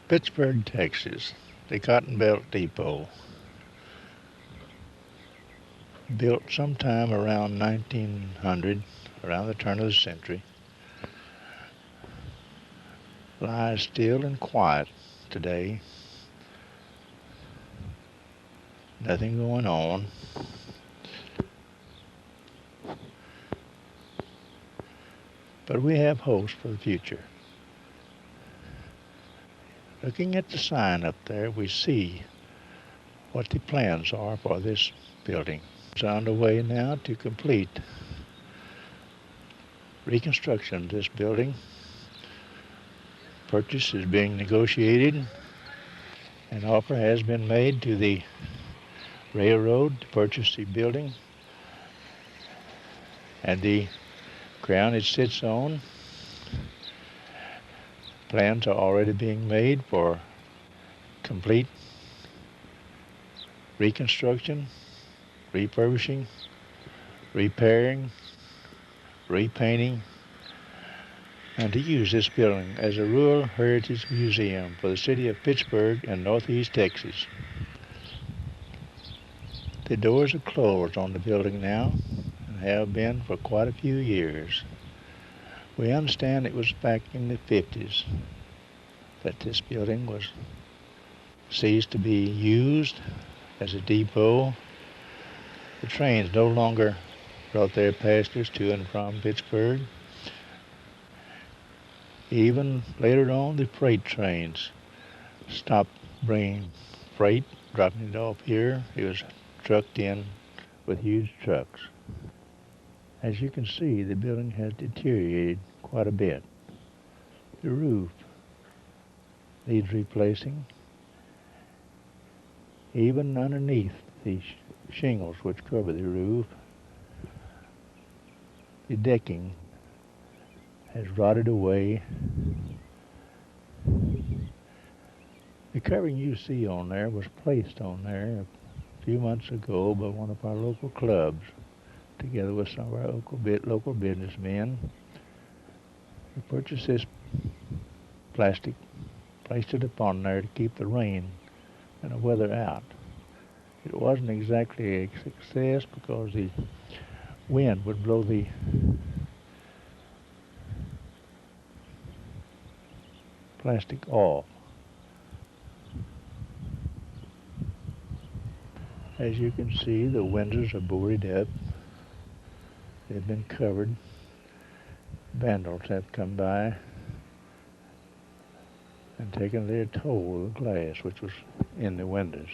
Pittsburg, Texas, the Cotton Belt Depot, built sometime around 1900, around the turn of the century, lies still and quiet today. Nothing going on. But we have hopes for the future. Looking at the sign up there, we see what the plans are for this building. It's underway now to complete reconstruction of this building. Purchase is being negotiated. An offer has been made to the railroad to purchase the building and the ground it sits on. Plans are already being made for complete reconstruction, refurbishing, repairing, repainting, and to use this building as a rural heritage museum for the city of Pittsburg and northeast Texas. The doors are closed on the building now and have been for quite a few years. We understand it was back in the 50s that this building was ceased to be used as a depot. The trains no longer brought their passengers to and from Pittsburg. Even later on, the freight trains stopped bringing freight, dropping it off here. It was trucked in with huge trucks. As you can see, the building has deteriorated quite a bit. The roof needs replacing. Even underneath the shingles which cover the roof, the decking has rotted away. The covering you see on there was placed on there a few months ago by one of our local clubs, together with some of our local businessmen. We purchased this plastic, placed it upon there to keep the rain and the weather out. It wasn't exactly a success because the wind would blow the plastic off. As you can see, the windows are boarded up. They've been covered. Vandals have come by and taken their toll of the glass which was in the windows.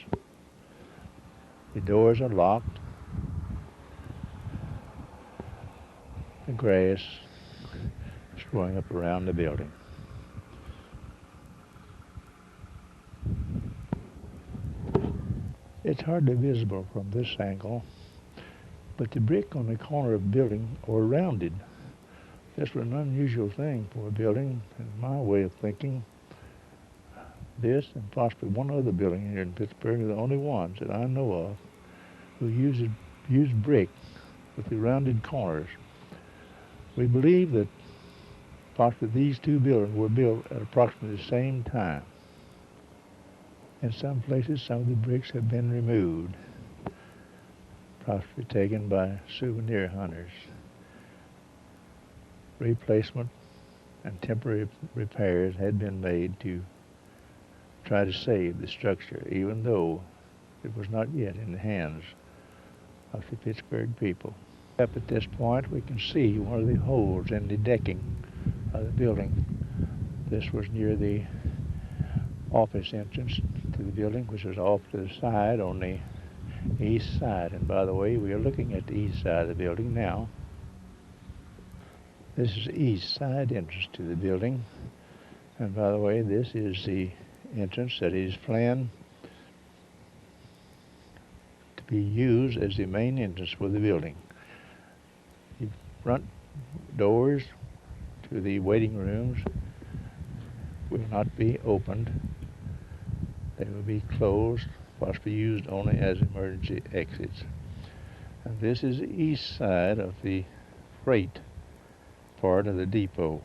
The doors are locked. The grass is growing up around the building. It's hardly visible from this angle, but the brick on the corner of the building are rounded. This was an unusual thing for a building, in my way of thinking. This and possibly one other building here in Pittsburg are the only ones that I know of who use brick with the rounded corners. We believe that possibly these two buildings were built at approximately the same time. In some places, some of the bricks have been removed, possibly taken by souvenir hunters. Replacement and temporary repairs had been made to try to save the structure, even though it was not yet in the hands of the Pittsburg people. Up at this point, we can see one of the holes in the decking of the building. This was near the office entrance to the building, which was off to the side on the east side. And by the way, we are looking at the east side of the building now. This is the east side entrance to the building. And by the way, this is the entrance that is planned to be used as the main entrance for the building. The front doors to the waiting rooms will not be opened. They will be closed, possibly used only as emergency exits. And this is the east side of the freight part of the depot.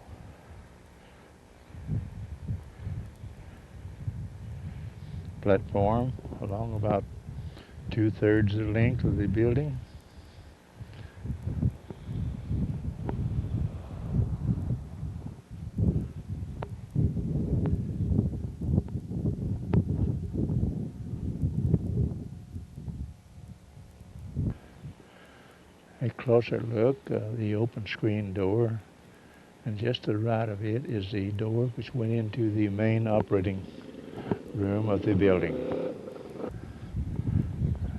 platform along about 2/3 the length of the building. A closer look, the open screen door, and just to the right of it is the door which went into the main operating room of the building.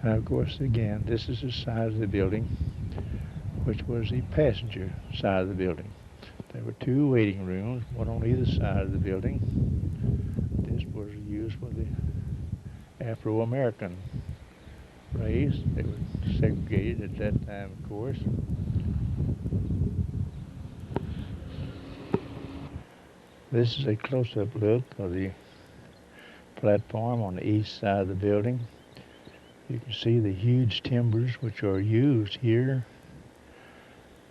And of course, again, this is the side of the building which was the passenger side of the building. There were two waiting rooms, one on either side of the building. This was used for the Afro-American race. They were segregated at that time, of course. This is a close-up look of the platform on the east side of the building. You can see the huge timbers which are used here.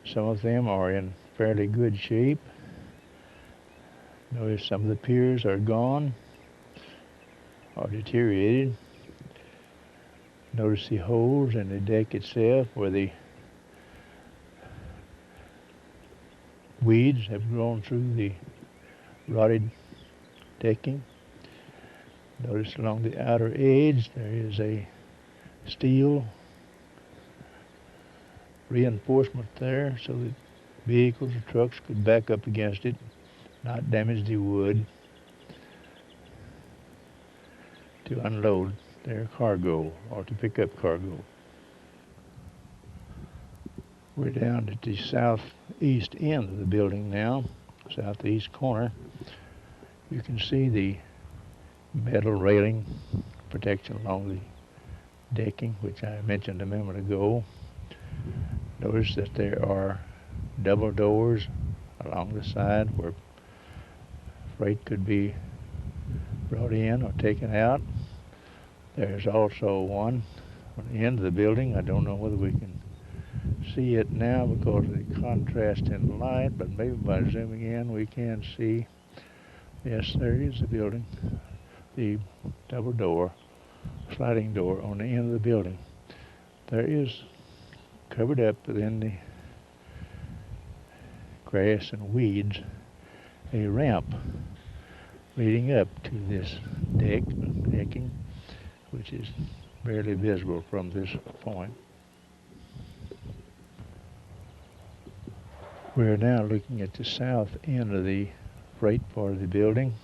Some of them are in fairly good shape. Notice some of the piers are gone or deteriorated. Notice the holes in the deck itself where the weeds have grown through the rotted decking. Notice along the outer edge there is a steel reinforcement there so that vehicles or trucks could back up against it, not damage the wood to unload their cargo or to pick up cargo. We're down at the southeast end of the building now, southeast corner. You can see the metal railing protection along the decking, which I mentioned a moment ago. Notice that there are double doors along the side where freight could be brought in or taken out. There's also one on the end of the building. I don't know whether we can see it now because of the contrast in the light, but maybe by zooming in we can see. Yes, there is the building, the double door, sliding door on the end of the building. There is covered up within the grass and weeds a ramp leading up to this decking, which is barely visible from this point. We're now looking at the south end of the freight part of the building.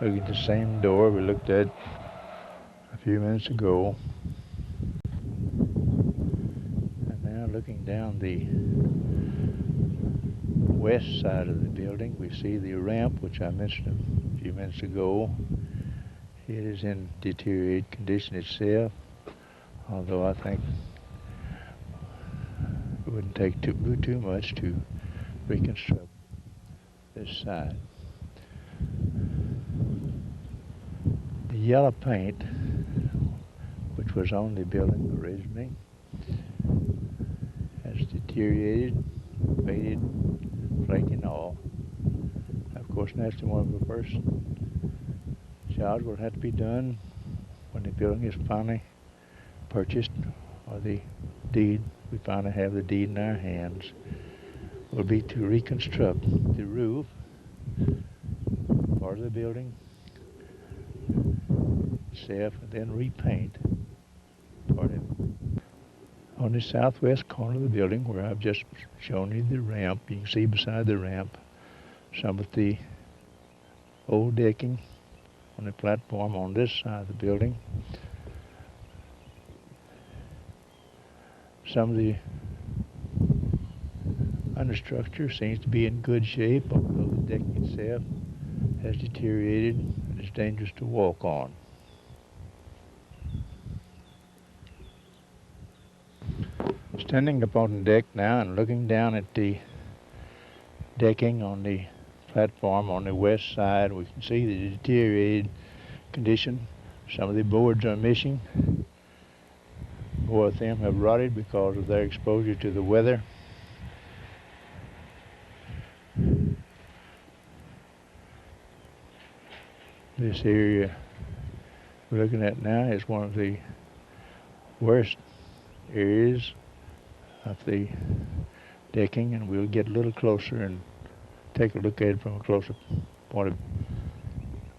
Look at the same door we looked at a few minutes ago. And now looking down the west side of the building, we see the ramp, which I mentioned a few minutes ago. It is in deteriorated condition itself, although I think it wouldn't take too much to reconstruct this side. The yellow paint, which was on the building originally, has deteriorated, faded, flaking off. Of course, naturally, one of the first jobs will have to be done when the building is finally purchased, or the deed, we finally have the deed in our hands, will be to reconstruct the roof, part of the building itself, and then repaint part of it. On the southwest corner of the building, where I've just shown you the ramp, you can see beside the ramp some of the old decking on the platform on this side of the building. Some of the understructure seems to be in good shape, although the deck itself has deteriorated and is dangerous to walk on. Standing upon the deck now and looking down at the decking on the platform on the west side, we can see the deteriorated condition. Some of the boards are missing. More of them have rotted because of their exposure to the weather. This area we're looking at now is one of the worst areas of the decking, and we'll get a little closer and take a look at it from a closer point of view.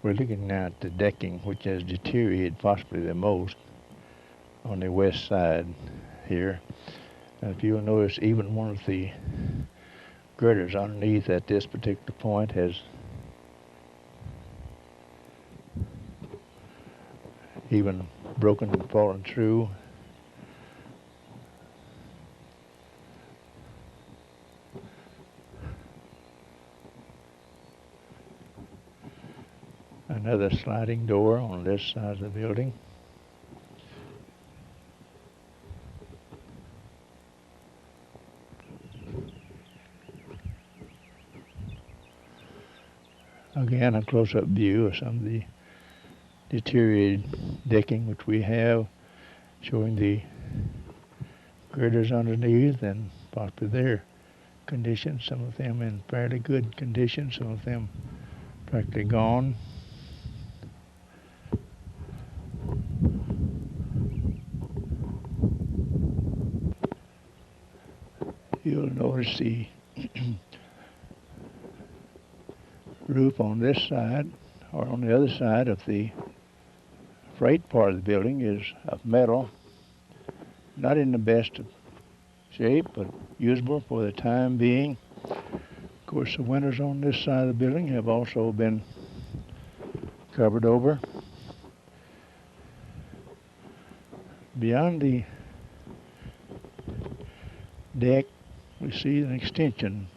We're looking now at the decking, which has deteriorated possibly the most on the west side here. And if you'll notice, even one of the girders underneath at this particular point has even broken and fallen through. Another sliding door on this side of the building. Again, a close-up view of some of the deteriorated decking which we have, showing the girders underneath and possibly their condition. Some of them in fairly good condition, some of them practically gone. You'll notice the roof on this side, or on the other side of the freight part of the building, is of metal. Not in the best of shape, but usable for the time being. Of course, the windows on this side of the building have also been covered over. Beyond the deck, we see an extension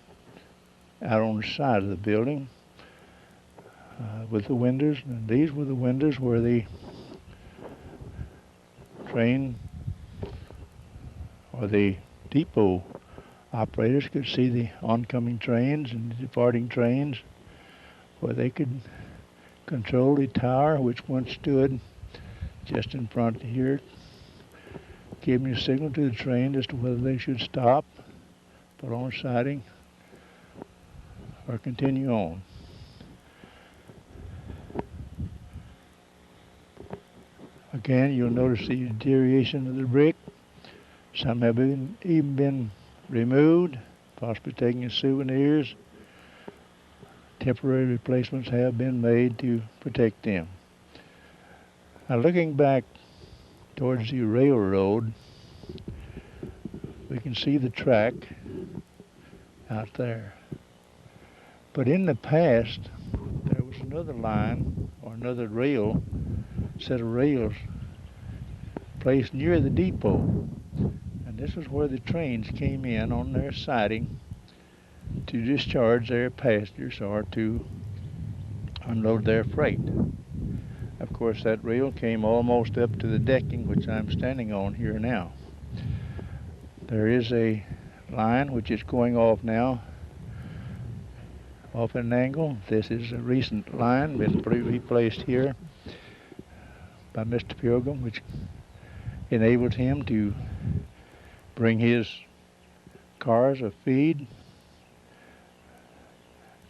out on the side of the building with the windows, and these were the windows where the train or the depot operators could see the oncoming trains and the departing trains, where they could control the tower which once stood just in front here, giving a signal to the train as to whether they should stop, put on siding, or continue on. Again, you'll notice the deterioration of the brick. Some have even been removed, possibly taken as souvenirs. Temporary replacements have been made to protect them. Now, looking back towards the railroad, we can see the track out there. But in the past, there was another line or another set of rails placed near the depot. And this is where the trains came in on their siding to discharge their passengers or to unload their freight. Of course, that rail came almost up to the decking which I'm standing on here now. There is a line which is going off now, off at an angle. This is a recent line, been replaced here by Mr. Pilgrim, which enabled him to bring his cars of feed,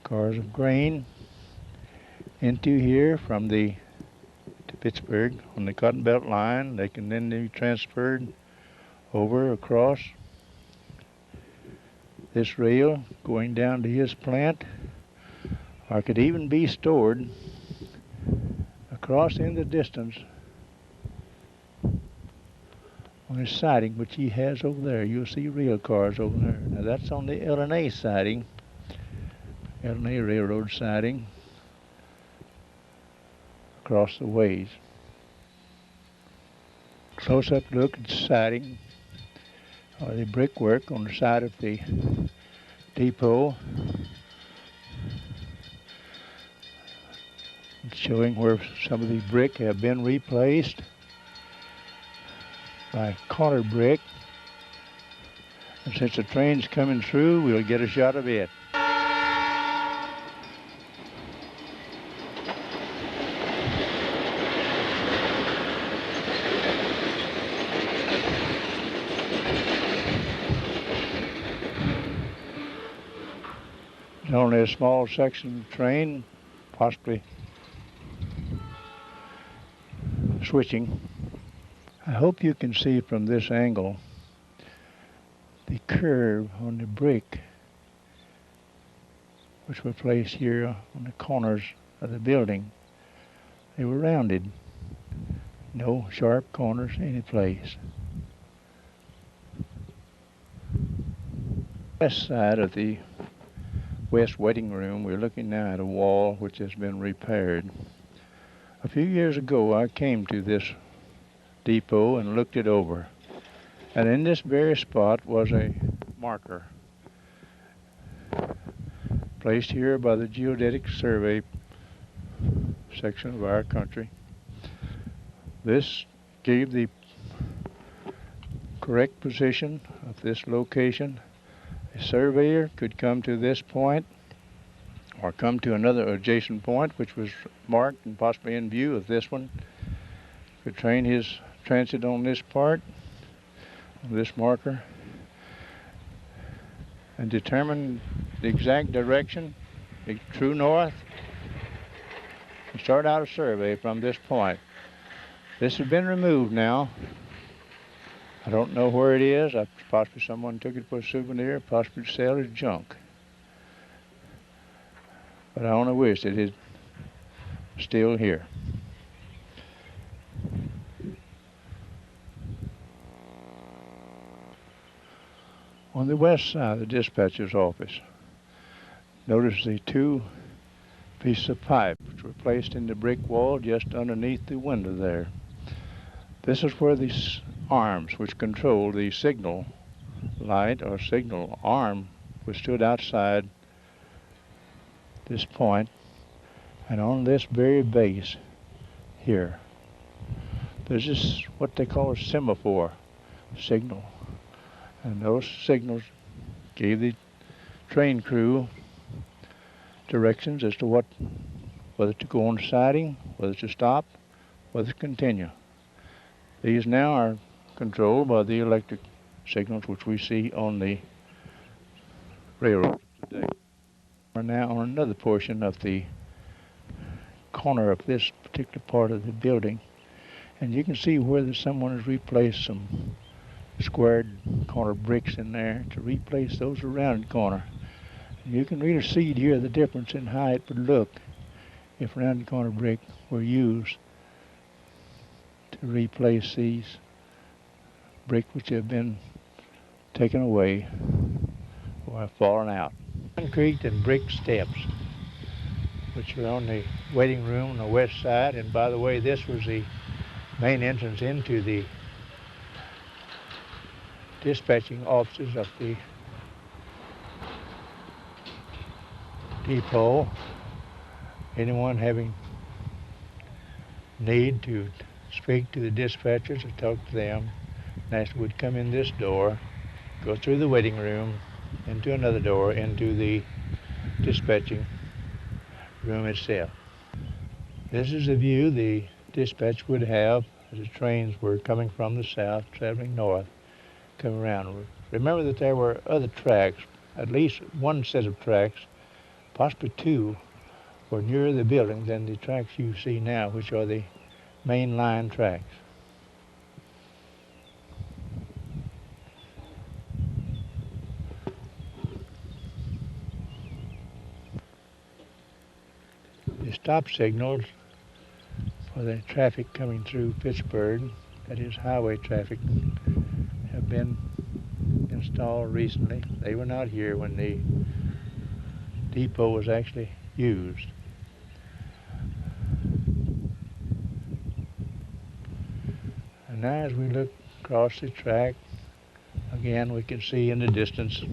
cars of grain into here from to Pittsburgh on the Cotton Belt line. They can then be transferred over across this rail going down to his plant, or could even be stored across in the distance on his siding, which he has over there. You'll see rail cars over there. Now that's on the L&A siding, L&A Railroad siding across the ways. Close-up look at the siding, or the brickwork on the side of the depot, showing where some of the brick have been replaced by corner brick. And since the train's coming through, we'll get a shot of it. It's only a small section of the train, possibly switching. I hope you can see from this angle the curve on the brick which were placed here on the corners of the building. They were rounded, no sharp corners any place. West side of the west waiting room, we're looking now at a wall which has been repaired. A few years ago I came to this depot and looked it over, and in this very spot was a marker placed here by the Geodetic Survey section of our country. This gave the correct position of this location. A surveyor could come to this point or come to another adjacent point which was marked and possibly in view of this one, could train his transit on this part, on this marker, and determine the exact direction, the true north, and start out a survey from this point. This has been removed now. I don't know where it is. Possibly someone took it for a souvenir, possibly to sell as junk. But I only wish that it's still here. On the west side of the dispatcher's office, notice the two pieces of pipe which were placed in the brick wall just underneath the window there. This is where these arms which control the signal light or signal arm was stood outside this point and on this very base here. There's this what they call a semaphore signal, and those signals gave the train crew directions as to whether to go on siding, whether to stop, whether to continue. These now are controlled by the electric signals which we see on the railroad today. We're now on another portion of the corner of this particular part of the building, and you can see where someone has replaced some squared corner bricks in there to replace those rounded corner. And you can really see here the difference in how it would look if rounded corner brick were used to replace these brick which have been taken away or have fallen out. Concrete and brick steps which are on the waiting room on the west side, and by the way, this was the main entrance into the dispatching offices of the depot. Anyone having need to speak to the dispatchers or talk to them, naturally would come in this door, go through the waiting room, into another door, into the dispatching room itself. This is the view the dispatch would have as the trains were coming from the south, traveling north, come around. Remember that there were other tracks, at least one set of tracks, possibly two, were nearer the building than the tracks you see now, which are the main line tracks. The stop signals for the traffic coming through Pittsburgh, that is highway traffic, have been installed recently. They were not here when the depot was actually used. And now as we look across the track, again we can see in the distance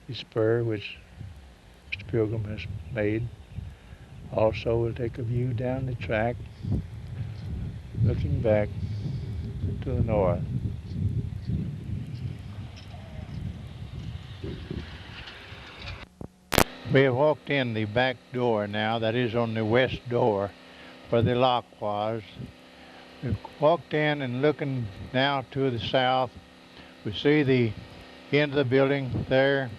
the spur which Mr. Pilgrim has made. Also we'll take a view down the track, looking back to the north. We have walked in the back door now, that is on the west door where the lock was. We've walked in and looking now to the south, we see the end of the building there.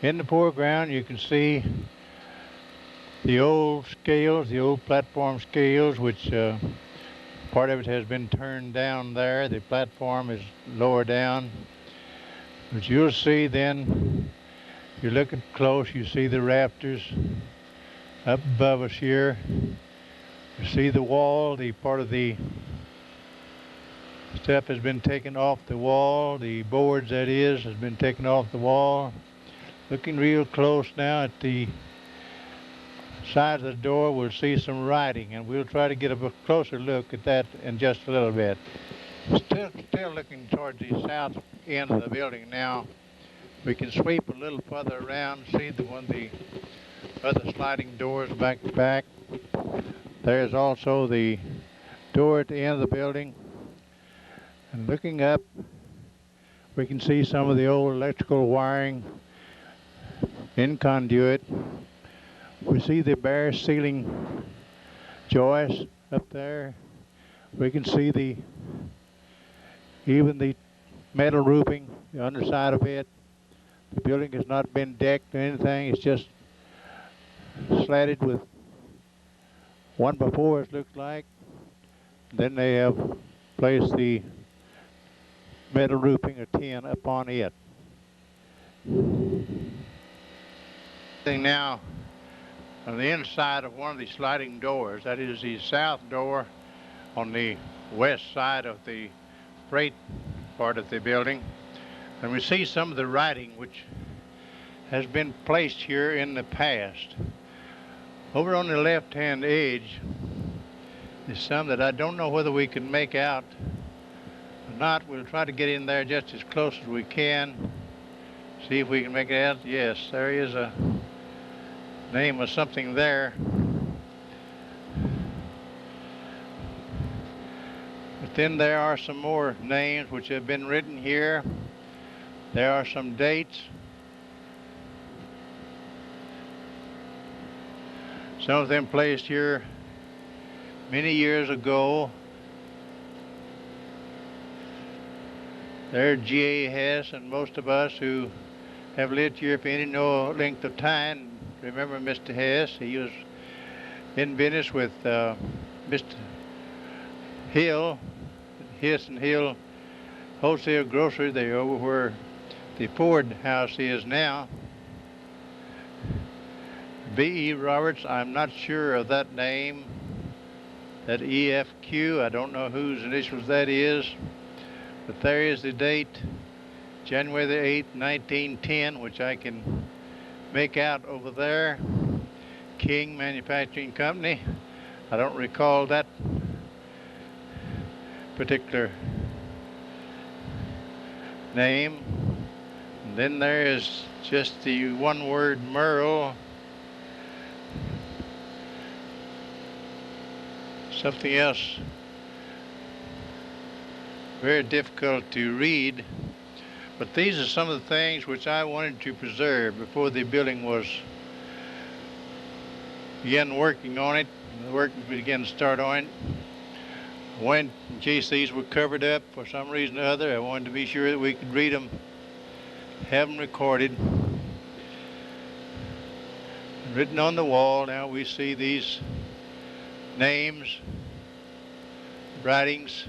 In the foreground you can see the old scales, the old platform scales which Part of it has been turned down there. The platform is lower down. But you'll see then, if you look at close, you see the rafters up above us here. You see the wall, the part of the stuff has been taken off the wall. The boards, that is, has been taken off the wall. Looking real close now at the side of the door, we'll see some writing, and we'll try to get a closer look at that in just a little bit. Still looking towards the south end of the building now. We can sweep a little further around, see the other sliding doors back to back. There's also the door at the end of the building. And looking up, we can see some of the old electrical wiring in conduit. We see the bare ceiling joists up there. We can see even the metal roofing, the underside of it. The building has not been decked or anything. It's just slatted with one before, it looks like. Then they have placed the metal roofing or tin upon it. Now, on the inside of one of the sliding doors, that is the south door on the west side of the freight part of the building, and we see some of the writing which has been placed here in the past. Over on the left-hand edge is some that I don't know whether we can make out or not. We'll try to get in there just as close as we can, see if we can make it out. Yes, there is a name of something there. But then there are some more names which have been written here. There are some dates. Some of them placed here many years ago. There G.A. Hess, and most of us who have lived here for any length of time remember Mr. Hess. He was in business with Mr. Hill, Hess and Hill Wholesale Grocery. They're over where the Ford house is now. B.E. Roberts, I'm not sure of that name. That EFQ, I don't know whose initials that is. But there is the date, January the 8th, 1910, which I can make out over there. King Manufacturing Company. I don't recall that particular name. And then there is just the one word Merle. Something else very difficult to read, but these are some of the things which I wanted to preserve before the building began working on it. The work began to start on it. When GCs were covered up for some reason or other, I wanted to be sure that we could read them, have them recorded. Written on the wall, now we see these names, writings.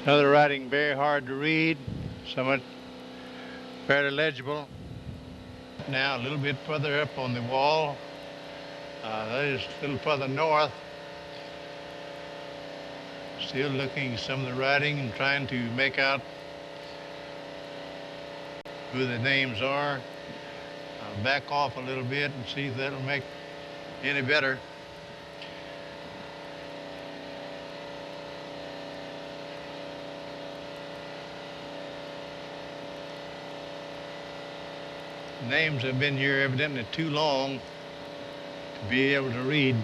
Some of the writing very hard to read, somewhat fairly legible. Now a little bit further up on the wall, that is a little further north. Still looking at some of the writing and trying to make out who the names are. I'll back off a little bit and see if that'll make any better. Names have been here evidently too long to be able to read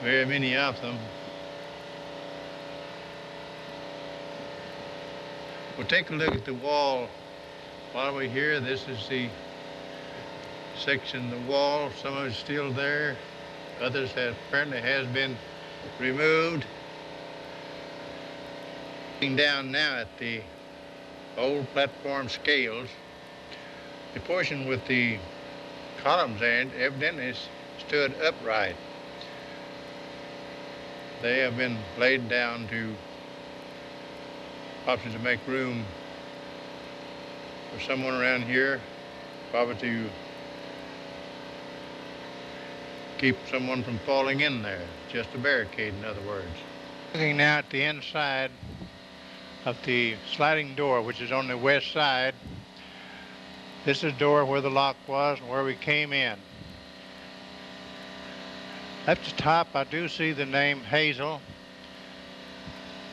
very many of them. We'll take a look at the wall while we're here. This is the section of the wall. Some of it's still there. Others have apparently has been removed. Looking down now at the old platform scales, the portion with the columns there evidently stood upright. They have been laid down to possibly to make room for someone around here, probably to keep someone from falling in there, just a barricade in other words. Looking now at the inside of the sliding door, which is on the west side. This is the door where the lock was and where we came in. At the top I do see the name Hazel,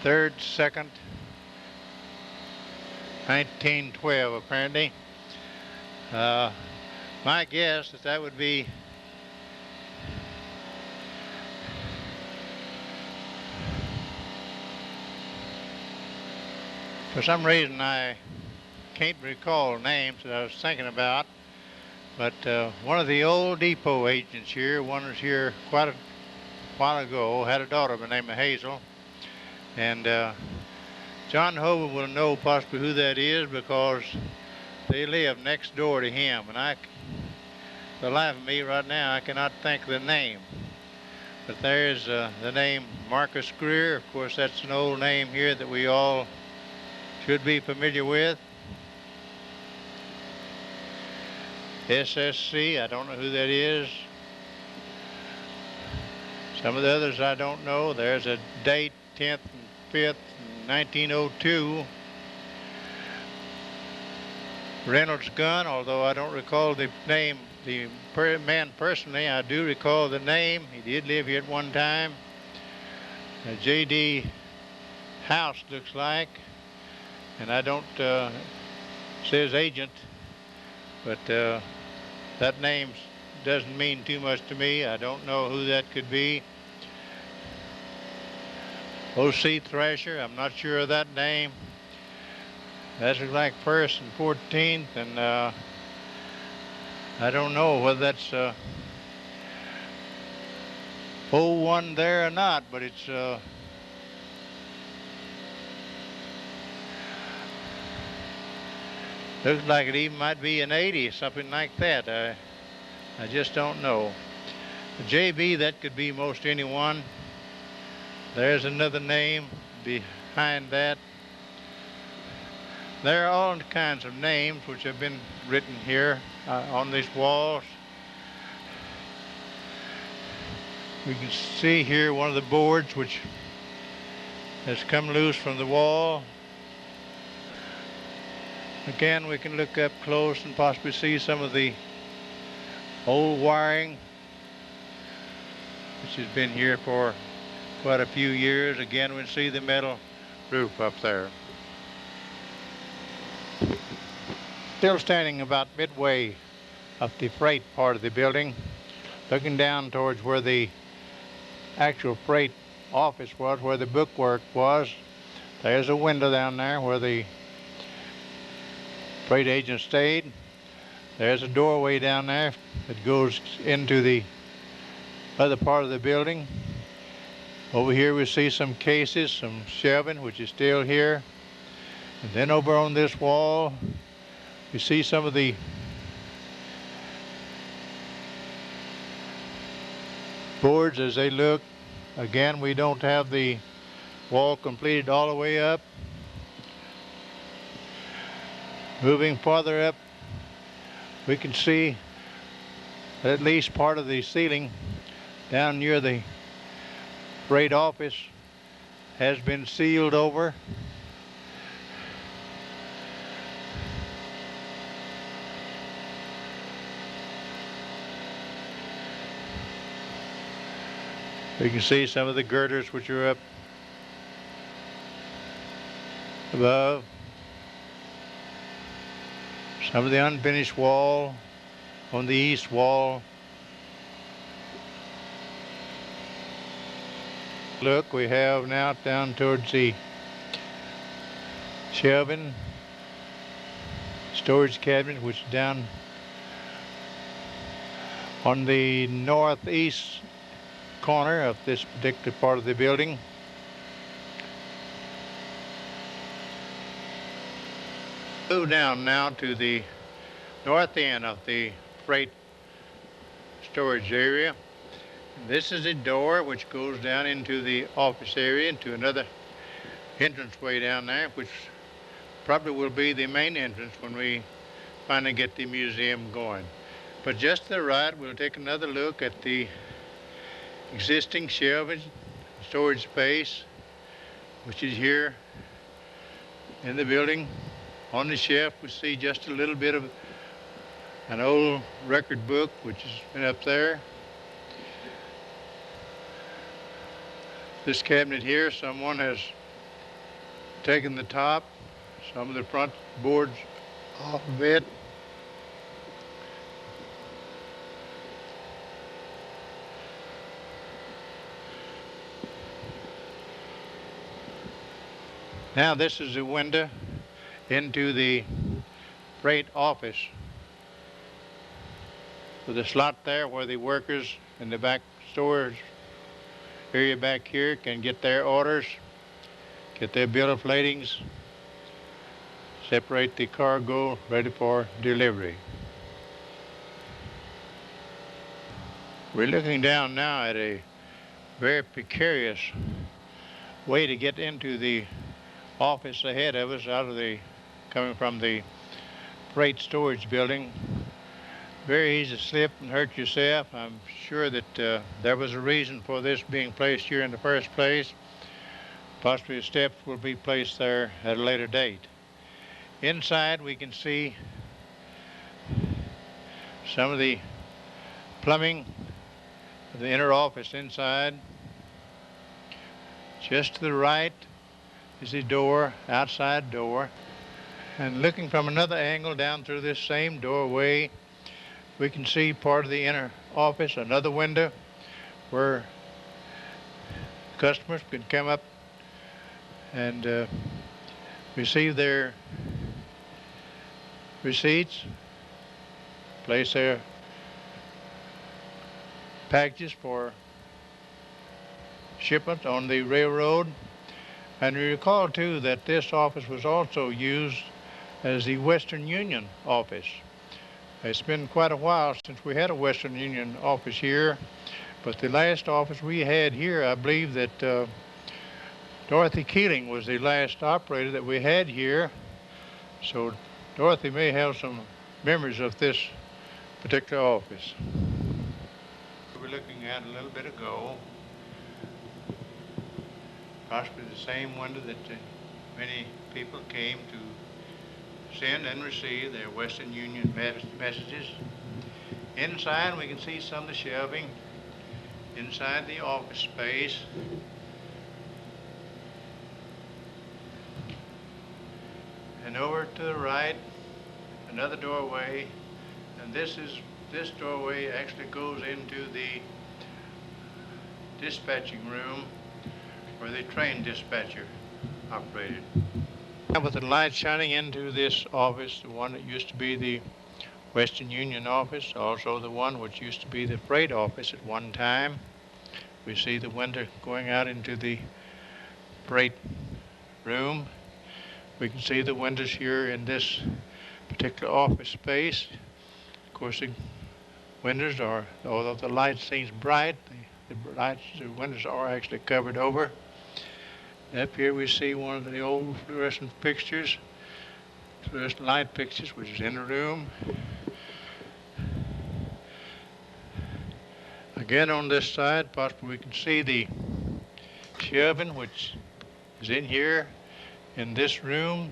3rd, 2nd, 1912 apparently. My guess is that would be for some reason I can't recall names that I was thinking about, but one of the old depot agents here, one was here quite a while ago, had a daughter by the name of Hazel, and John Hovind will know possibly who that is because they live next door to him, and for the life of me right now, I cannot think of the name. But there's the name Marcus Greer. Of course, that's an old name here that we all should be familiar with. SSC, I don't know who that is. Some of the others I don't know. There's a date, 10th and 5th, 1902. Reynolds Gun, although I don't recall the name, the man personally, I do recall the name. He did live here at one time. J.D. House looks like, and I don't says agent, but that name doesn't mean too much to me. I don't know who that could be. O.C. Thrasher, I'm not sure of that name. That's like 1st and 14th, and I don't know whether that's 01 there or not, but it's looks like it even might be an 80, something like that. I just don't know. JB, that could be most anyone. There's another name behind that. There are all kinds of names which have been written here on these walls. We can see here one of the boards which has come loose from the wall. Again, we can look up close and possibly see some of the old wiring which has been here for quite a few years. Again, we can see the metal roof up there. Still standing about midway up the freight part of the building, looking down towards where the actual freight office was, where the bookwork was. There's a window down there where the freight agent stayed. There's a doorway down there that goes into the other part of the building. Over here we see some cases, some shelving, which is still here. And then over on this wall, you see some of the boards as they look. Again, we don't have the wall completed all the way up. Moving farther up, we can see at least part of the ceiling down near the freight office has been sealed over. You can see some of the girders which are up above. Some of the unfinished wall on the east wall. Look, we have now down towards the shelving storage cabinet, which is down on the northeast corner of this particular part of the building. Move down now to the north end of the freight storage area. This is a door which goes down into the office area, into another entranceway down there, which probably will be the main entrance when we finally get the museum going. But just to the right, we'll take another look at the existing shelving storage space, which is here in the building. On the shelf, we see just a little bit of an old record book, which has been up there. This cabinet here, someone has taken the top, some of the front boards off of it. Now this is a window into the freight office with a slot there where the workers in the back storage area back here can get their orders, get their bill of ladings, separate the cargo ready for delivery. We're looking down now at a very precarious way to get into the office ahead of us, coming from the freight storage building. Very easy to slip and hurt yourself. I'm sure that there was a reason for this being placed here in the first place. Possibly steps will be placed there at a later date. Inside we can see some of the plumbing of the inner office inside. Just to the right is the door, outside door. And looking from another angle down through this same doorway, we can see part of the inner office, another window where customers can come up and receive their receipts, place their packages for shipment on the railroad. And we recall too that this office was also used as the Western Union office. It's been quite a while since we had a Western Union office here, but the last office we had here, I believe that Dorothy Keeling was the last operator that we had here. So Dorothy may have some memories of this particular office. We were looking at a little bit ago, possibly the same window that many people came to send and receive their Western Union messages. Inside we can see some of the shelving inside the office space. And over to the right, another doorway, and this doorway actually goes into the dispatching room where the train dispatcher operated. Now with the light shining into this office, the one that used to be the Western Union office, also the one which used to be the freight office at one time. We see the window going out into the freight room. We can see the windows here in this particular office space. Of course, the windows are, although the light seems bright, the windows are actually covered over. Up here we see one of the old fluorescent fixtures, fluorescent light fixtures, which is in the room. Again on this side, possibly we can see the shelving, which is in here. In this room,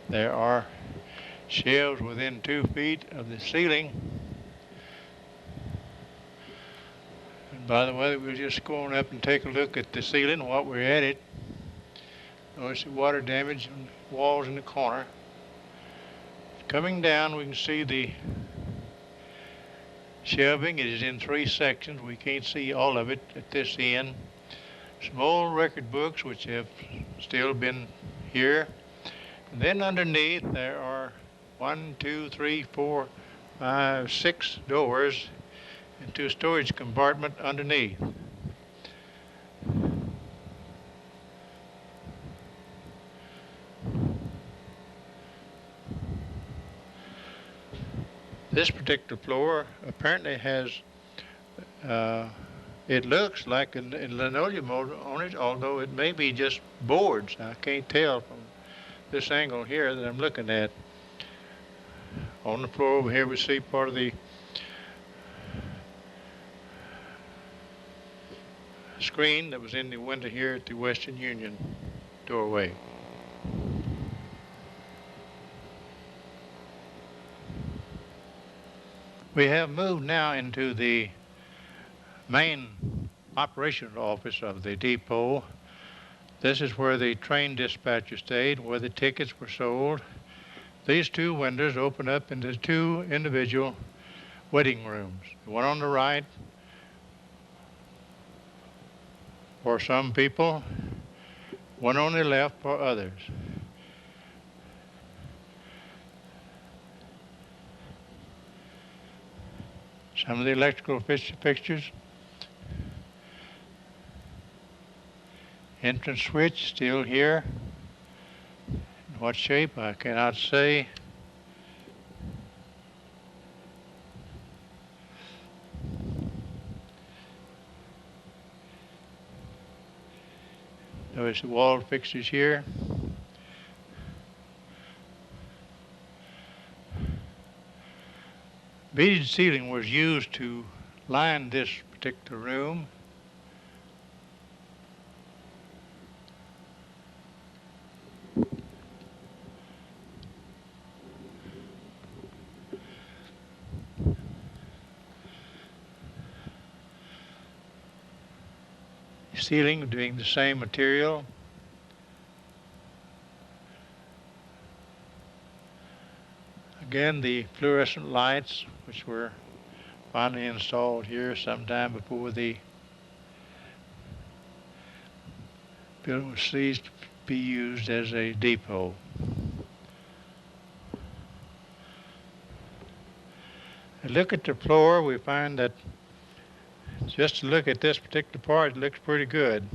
there are shelves within 2 feet of the ceiling. By the way, we'll just go on up and take a look at the ceiling while we're at it. Notice the water damage on the walls in the corner. Coming down, we can see the shelving. It is in 3 sections. We can't see all of it at this end. Some old record books which have still been here. And then underneath there are 1, 2, 3, 4, 5, 6 doors into a storage compartment underneath. This particular floor apparently has, it looks like a linoleum on it, although it may be just boards. I can't tell from this angle here that I'm looking at. On the floor over here we see part of the screen that was in the window here at the Western Union doorway. We have moved now into the main operational office of the depot. This is where the train dispatcher stayed, where the tickets were sold. These 2 windows open up into 2 individual waiting rooms. One on the right for some people, one on the left for others. Some of the electrical fixtures. Entrance switch still here. In what shape, I cannot say. There's the wall fixtures here. Beaded ceiling was used to line this particular room. Ceiling doing the same material. Again, the fluorescent lights, which were finally installed here sometime before the building was ceased to be used as a depot. A look at the floor, we find that just to look at this particular part, it looks pretty good.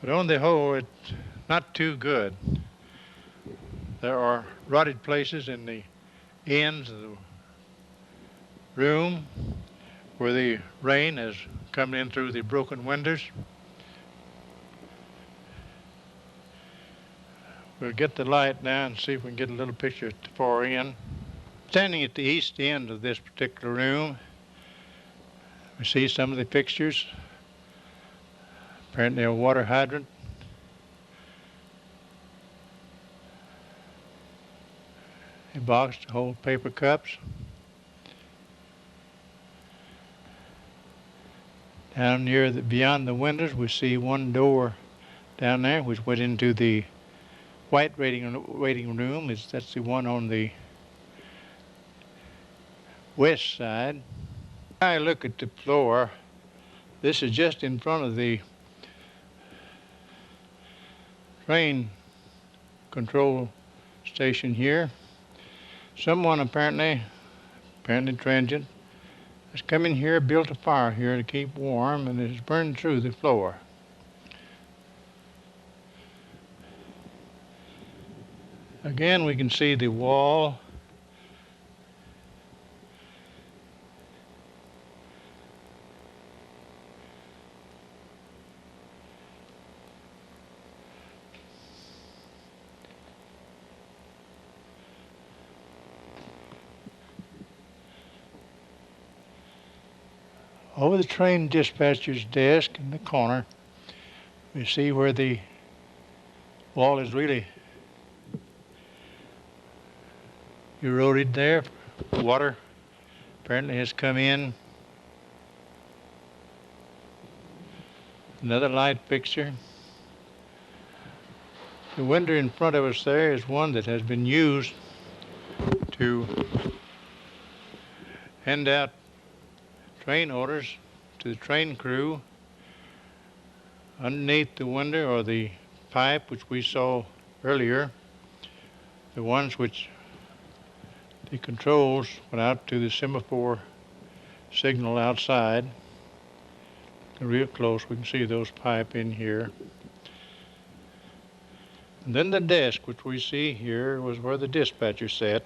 But on the whole, it's not too good. There are rotted places in the ends of the room where the rain has come in through the broken windows. We'll get the light now and see if we can get a little picture at the far end. Standing at the east end of this particular room, we see some of the fixtures. Apparently a water hydrant. A box to hold paper cups. Down near beyond the windows, we see one door down there which went into the white waiting room. That's the one on the west side. Now I look at the floor. This is just in front of the train control station here. Someone apparently transient, has come in here, built a fire here to keep warm, and it has burned through the floor. Again, we can see the wall. Over the train dispatcher's desk in the corner, we see where the wall is really eroded there. Water apparently has come in. Another light fixture. The window in front of us there is one that has been used to hand out train orders to the train crew underneath the window, or the pipe which we saw earlier, the ones which the controls went out to the semaphore signal outside. Real close, we can see those pipe in here. And then the desk which we see here was where the dispatcher sat.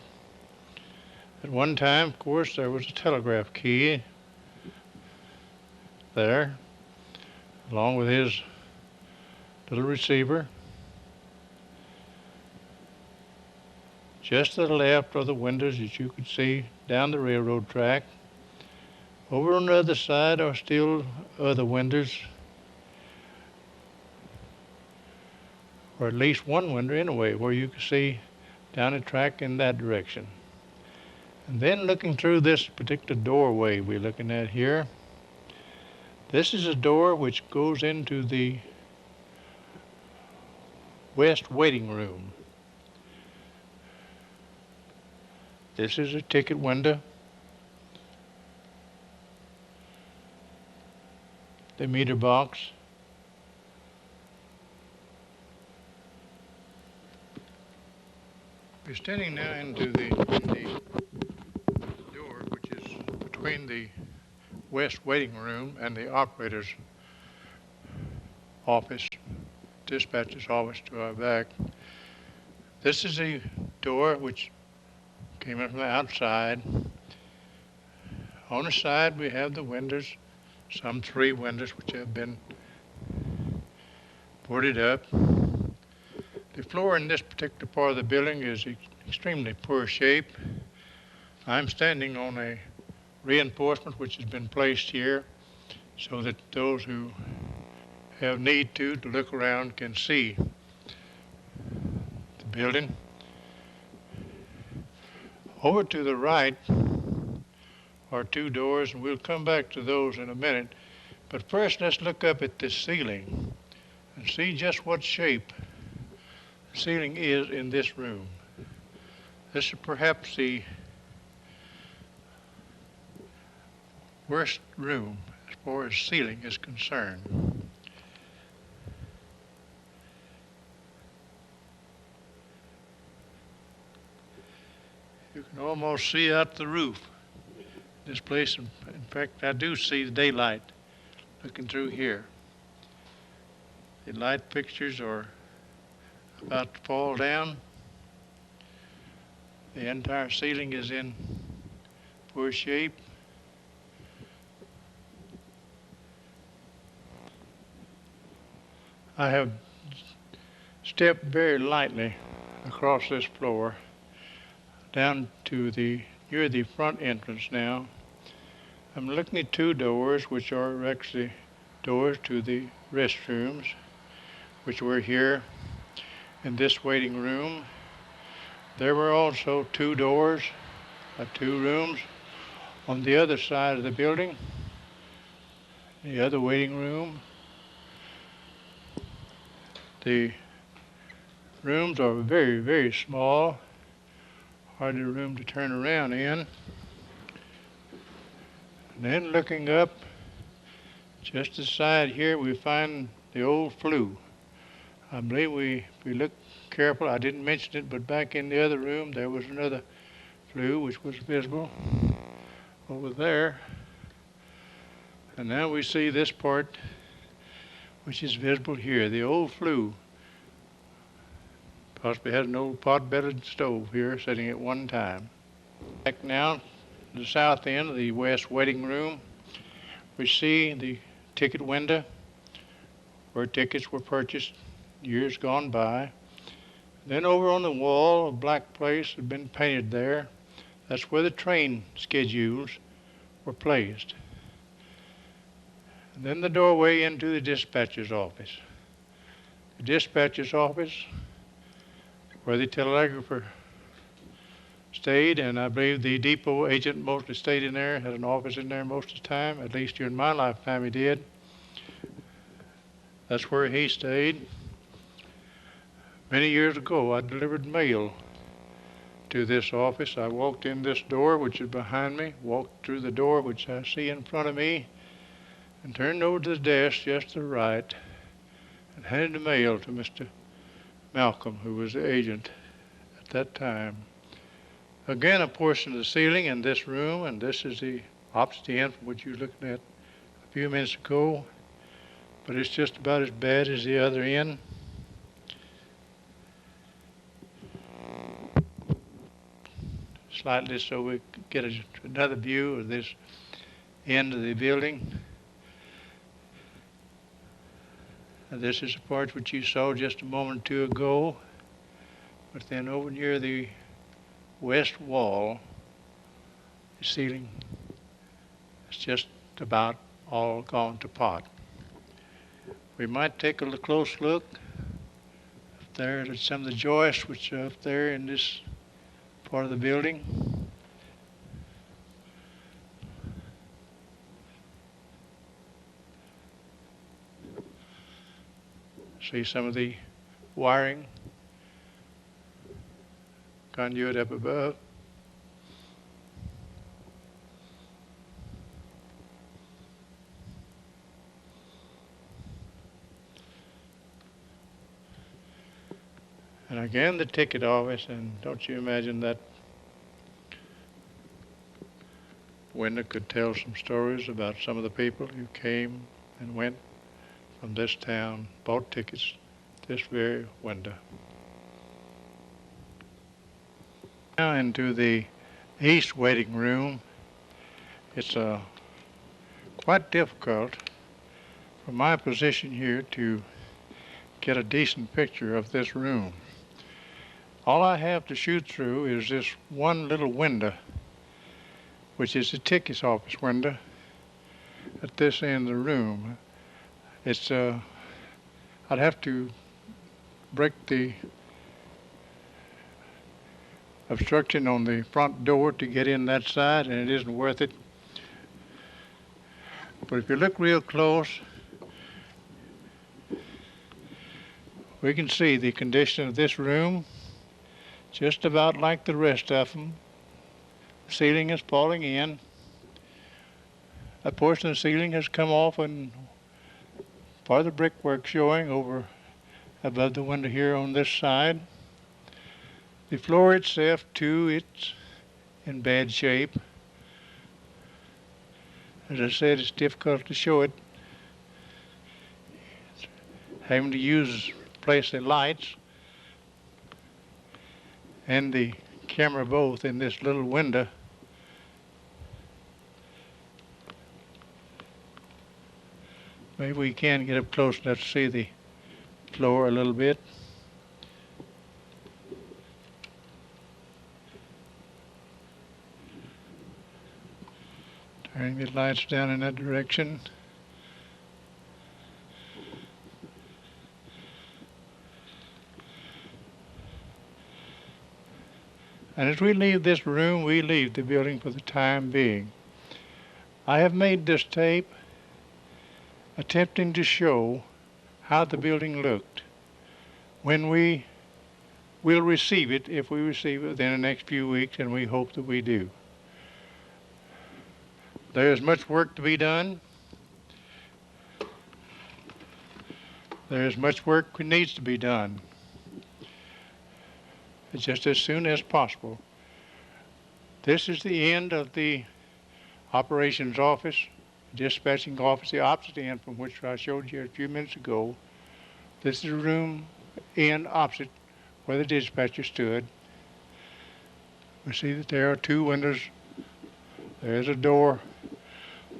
At one time, of course, there was a telegraph key there, along with his little receiver. Just to the left are the windows that you could see down the railroad track. Over on the other side are still other windows, or at least one window anyway, where you can see down the track in that direction. And then looking through this particular doorway we're looking at here, this is a door which goes into the west waiting room. This is a ticket window. The meter box. We're standing now into the door which is between the west waiting room and the operator's office, dispatcher's office to our back. This is a door which came in from the outside. On the side we have the windows, some 3 windows which have been boarded up. The floor in this particular part of the building is extremely poor shape. I'm standing on a reinforcement which has been placed here so that those who have need to look around can see the building. Over to the right are 2 doors, and we'll come back to those in a minute. But first, let's look up at this ceiling and see just what shape the ceiling is in this room. This is perhaps the worst room as far as ceiling is concerned. You can almost see out the roof. This place, in fact, I do see the daylight looking through here. The light fixtures are about to fall down. The entire ceiling is in poor shape. I have stepped very lightly across this floor down to near the front entrance now. I'm looking at 2 doors, which are actually doors to the restrooms, which were here in this waiting room. There were also 2 doors of 2 rooms on the other side of the building, the other waiting room. The rooms are very, very small, hardly room to turn around in. And then looking up, just aside here, we find the old flue. I believe if we look careful, I didn't mention it, but back in the other room, there was another flue which was visible over there. And now we see this part which is visible here, the old flue. Possibly had an old pot-bellied stove here sitting at one time. Back now, the south end of the west waiting room, we see the ticket window where tickets were purchased years gone by. Then over on the wall, a black place had been painted there. That's where the train schedules were placed. And then the doorway into the dispatcher's office. The dispatcher's office, where the telegrapher stayed, and I believe the depot agent mostly stayed in there, had an office in there most of the time, at least during my lifetime he did. That's where he stayed. Many years ago, I delivered mail to this office. I walked in this door, which is behind me, walked through the door, which I see in front of me, and turned over to the desk just to the right and handed the mail to Mr. Malcolm, who was the agent at that time. Again, a portion of the ceiling in this room, and this is the opposite end from what you were looking at a few minutes ago, but it's just about as bad as the other end. Slightly so we could get another view of this end of the building. And this is the part which you saw just a moment or two ago, but then over near the west wall, the ceiling is just about all gone to pot. We might take a close look up there at some of the joists which are up there in this part of the building. See some of the wiring, conduit up above. And again, the ticket office, and don't you imagine that window could tell some stories about some of the people who came and went from this town, bought tickets, this very window. Now into the east waiting room. It's quite difficult from my position here to get a decent picture of this room. All I have to shoot through is this one little window, which is the tickets office window at this end of the room. It's I'd have to break the obstruction on the front door to get in that side, and it isn't worth it. But if you look real close, we can see the condition of this room, just about like the rest of them. The ceiling is falling in. A portion of the ceiling has come off, and part of the brickwork showing over above the window here on this side. The floor itself, too, it's in bad shape. As I said, it's difficult to show it. Having to place the lights and the camera both in this little window. Maybe we can get up close enough to see the floor a little bit. Turning the lights down in that direction. And as we leave this room, we leave the building for the time being. I have made this tape attempting to show how the building looked when we will receive it, if we receive it within the next few weeks, and we hope that we do. There is much work to be done. There is much work that needs to be done. Just as soon as possible. This is the end of the operations office, dispatching office, the opposite end from which I showed you a few minutes ago. This is the room end opposite where the dispatcher stood. We see that there are two windows. There's a door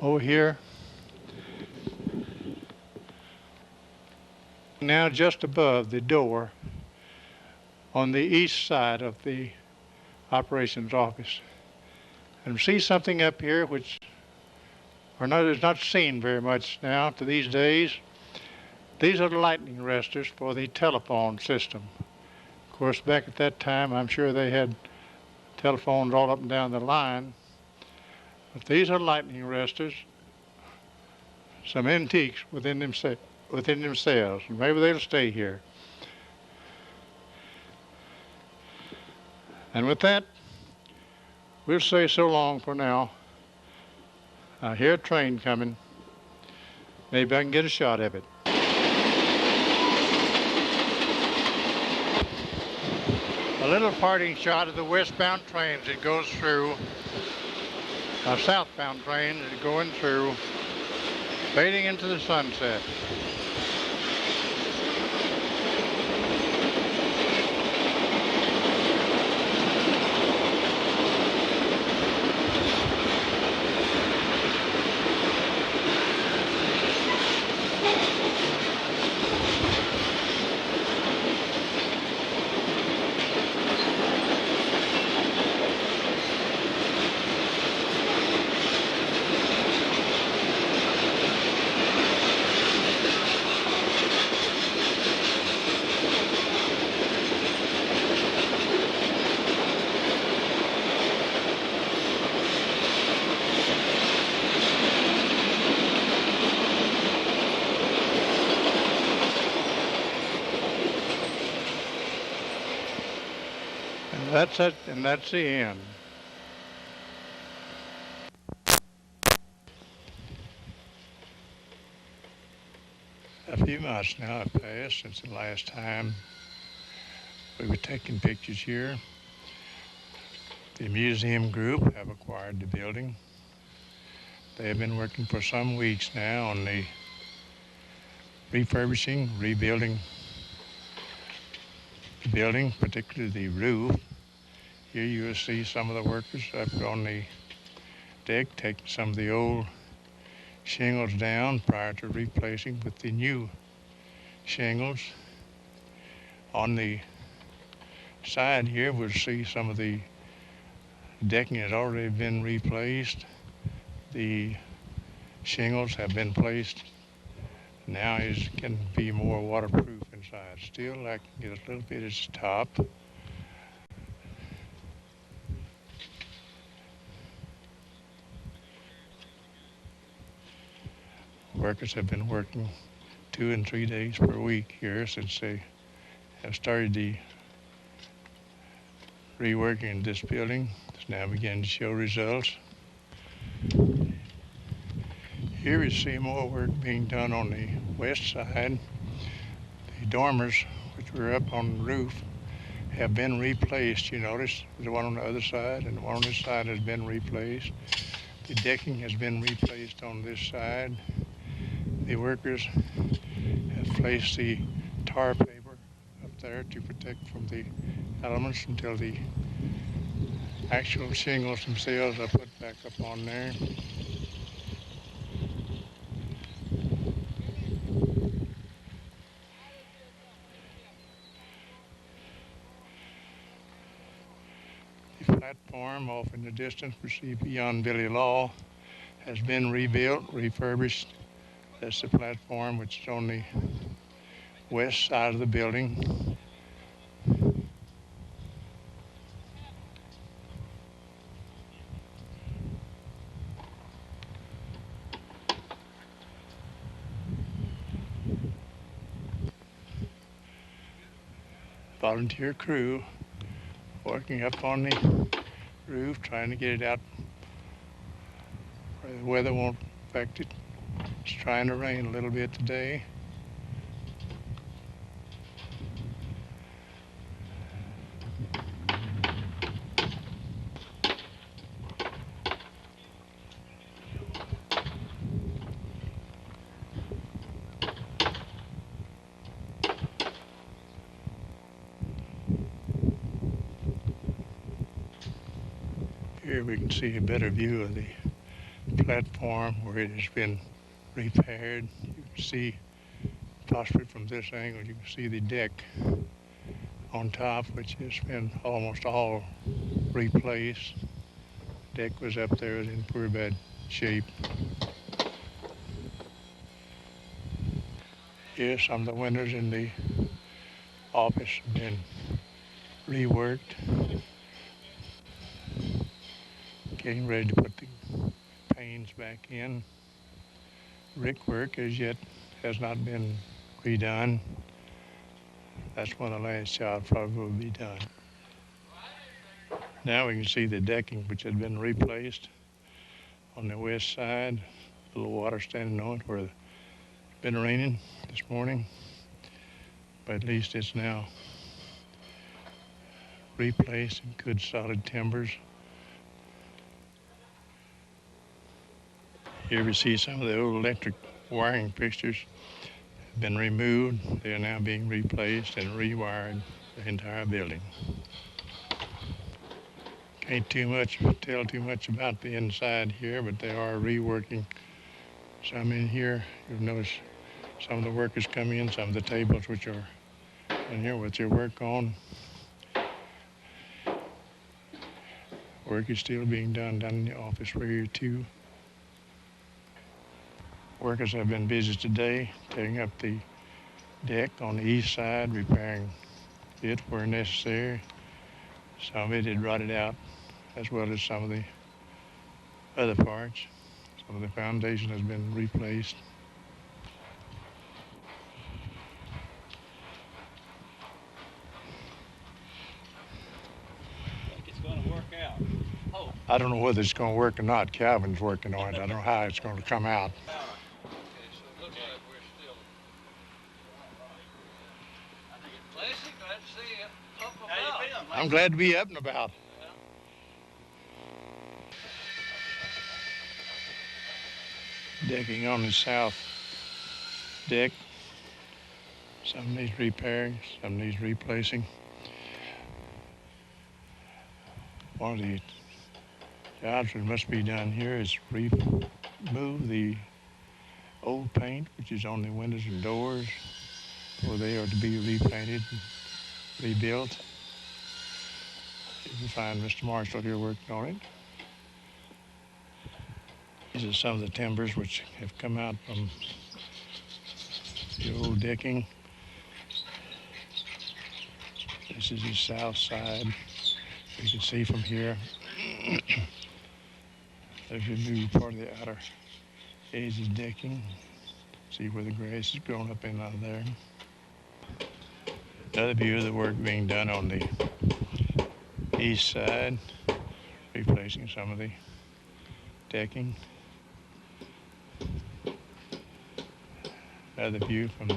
over here. Now just above the door on the east side of the operations office. And see something up here which is not seen very much now to these days. These are the lightning arresters for the telephone system. Of course, back at that time, I'm sure they had telephones all up and down the line. But these are lightning arresters, some antiques within themselves. Maybe they'll stay here. And with that, we'll say so long for now. I hear a train coming. Maybe I can get a shot of it. A little parting shot of the westbound trains that goes through, southbound train that going through, fading into the sunset. That's it, and that's the end. A few months now have passed since the last time we were taking pictures here. The museum group have acquired the building. They have been working for some weeks now on the refurbishing, rebuilding the building, particularly the roof. Here you will see some of the workers up on the deck taking some of the old shingles down prior to replacing with the new shingles. On the side here we'll see some of the decking has already been replaced. The shingles have been placed. Now it can be more waterproof inside. Still I can get a little bit at the top. Workers have been working 2 and 3 days per week here since they have started the reworking this building. It's now beginning to show results. Here we see more work being done on the west side. The dormers, which were up on the roof, have been replaced. You notice the one on the other side and the one on this side has been replaced. The decking has been replaced on this side. The workers have placed the tar paper up there to protect from the elements until the actual shingles themselves are put back up on there. The platform off in the distance we see beyond Billy Law has been rebuilt, refurbished. That's the platform which is on the west side of the building. Volunteer crew working up on the roof, trying to get it out where the weather won't affect it. It's trying to rain a little bit today. Here we can see a better view of the platform where it has been repaired. You can see, possibly from this angle, you can see the deck on top, which has been almost all replaced. Deck was up there in pretty bad shape. Here, some of the windows in the office have been reworked. Getting ready to put the panes back in. Brickwork as yet has not been redone. That's when the last job probably will be done. Now we can see the decking which had been replaced on the west side. A little water standing on it where it's been raining this morning. But at least it's now replaced in good solid timbers. Here we see some of the old electric wiring fixtures have been removed. They are now being replaced and rewired the entire building. Can't tell too much about the inside here, but they are reworking some in here. You'll notice some of the workers come in, some of the tables which are in here with their work on. Work is still being done down in the office area too. Workers have been busy today, tearing up the deck on the east side, repairing it where necessary. Some of it had rotted out, as well as some of the other parts. Some of the foundation has been replaced. It's going to work out. Oh. I don't know whether it's going to work or not. Calvin's working on it. I don't know how it's going to come out. Okay, so it looks like we're still. Lacey, glad to see you. Up and How you about. been, I'm glad to be up and about. Decking on the south deck. Some needs repairing, some needs replacing. One of the jobs that must be done here is remove the old paint which is on the windows and doors, for they are to be repainted and rebuilt. You can find Mr. Marshall here working on it. These are some of the timbers which have come out from the old decking. This is the south side. You can see from here. They've removed part of the outer edge of the decking. See where the grass has grown up in out of there. Another view of the work being done on the east side, replacing some of the decking. Another view from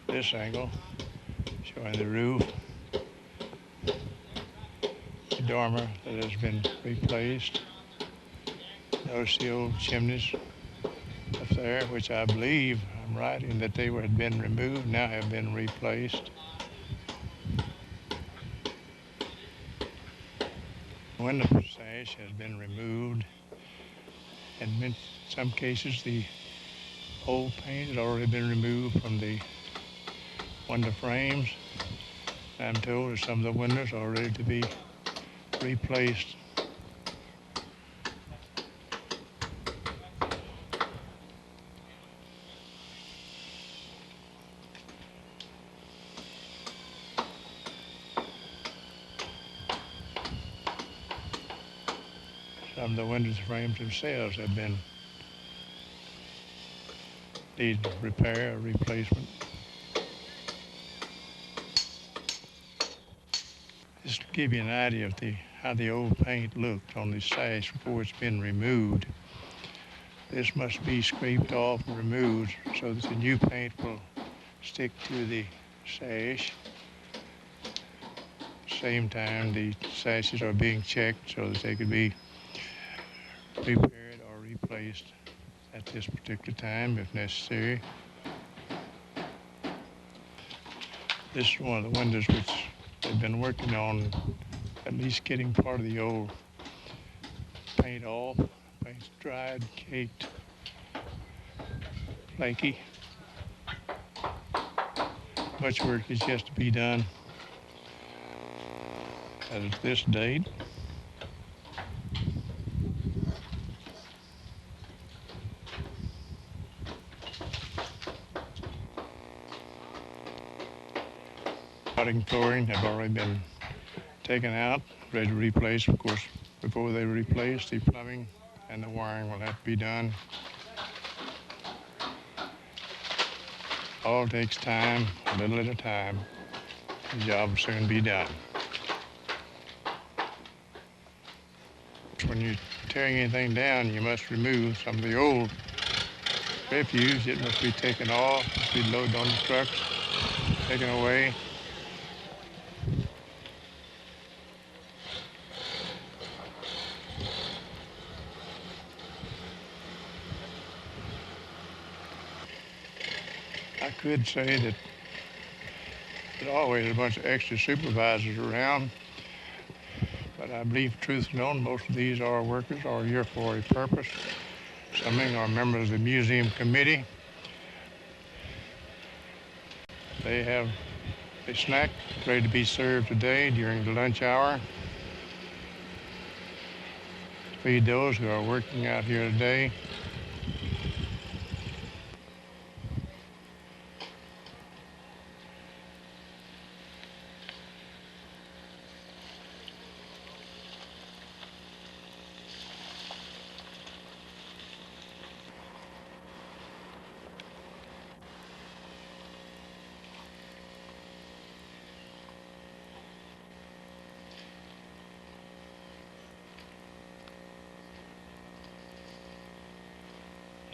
this angle, showing the roof, the dormer that has been replaced. Notice the old chimneys up there, which I believe I'm right in that they had been removed, now have been replaced. Window sash has been removed, and in some cases the old paint had already been removed from the window frames. I'm told that some of the windows are ready to be replaced. Some of the windows frames themselves have been need repair or replacement. Just to give you an idea of how the old paint looked on the sash before it's been removed. This must be scraped off and removed so that the new paint will stick to the sash. Same time, the sashes are being checked so that they could be repaired or replaced at this particular time if necessary. This is one of the windows which they've been working on, at least getting part of the old paint off. Paint's dried, caked, flaky. Much work is yet to be done. As of this date, cutting flooring have already been taken out, ready to replace. Of course, before they replace, the plumbing and the wiring will have to be done. All takes time, a little at a time. The job will soon be done. when you're tearing anything down, you must remove some of the old refuse. It must be taken off, must be loaded on the trucks, taken away. I could say that there's always a bunch of extra supervisors around, but I believe, truth known, most of these are workers are here for a purpose. Some of them are members of the museum committee. They have a snack ready to be served today during the lunch hour. Feed those who are working out here today.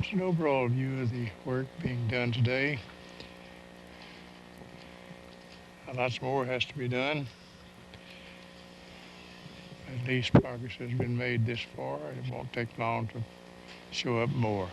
It's an overall view of the work being done today. Lots more has to be done. At least progress has been made this far, and it won't take long to show up more.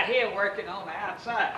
out here working on the outside.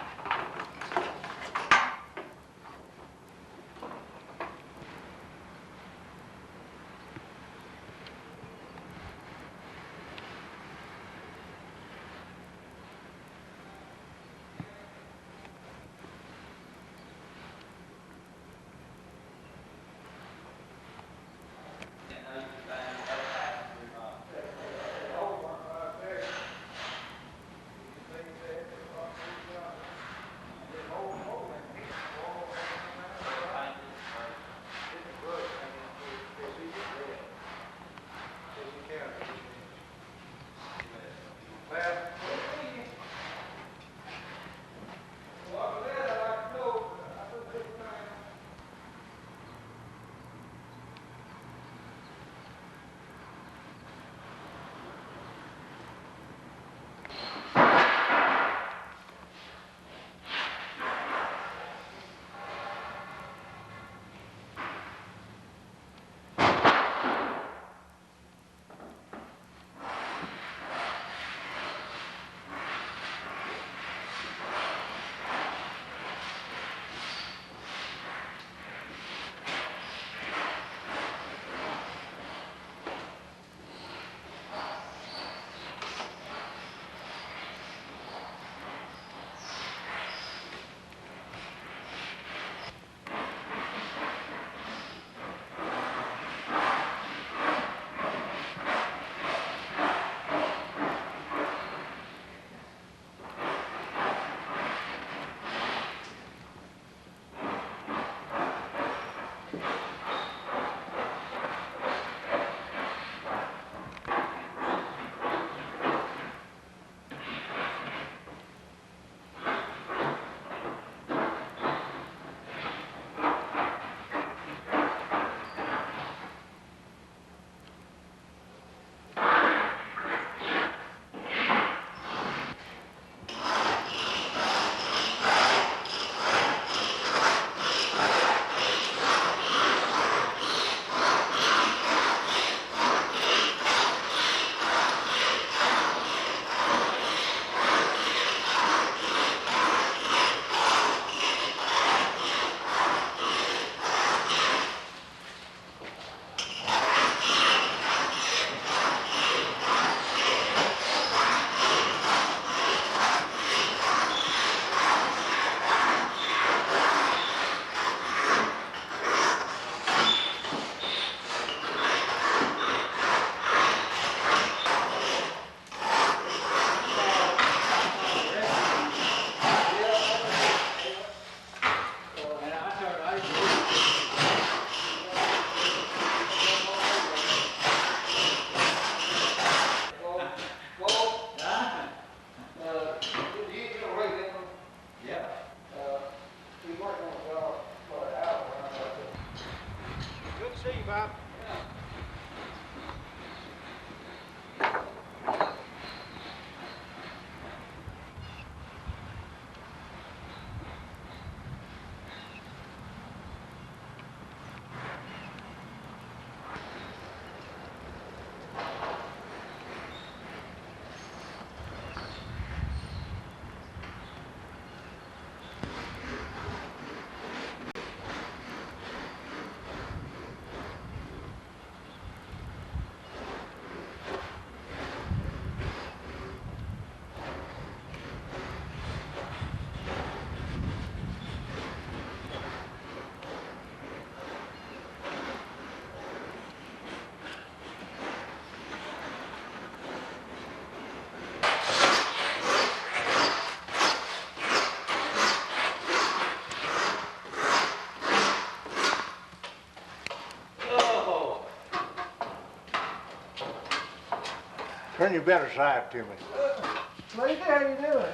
Turn your better side to me. Lady, how you doing?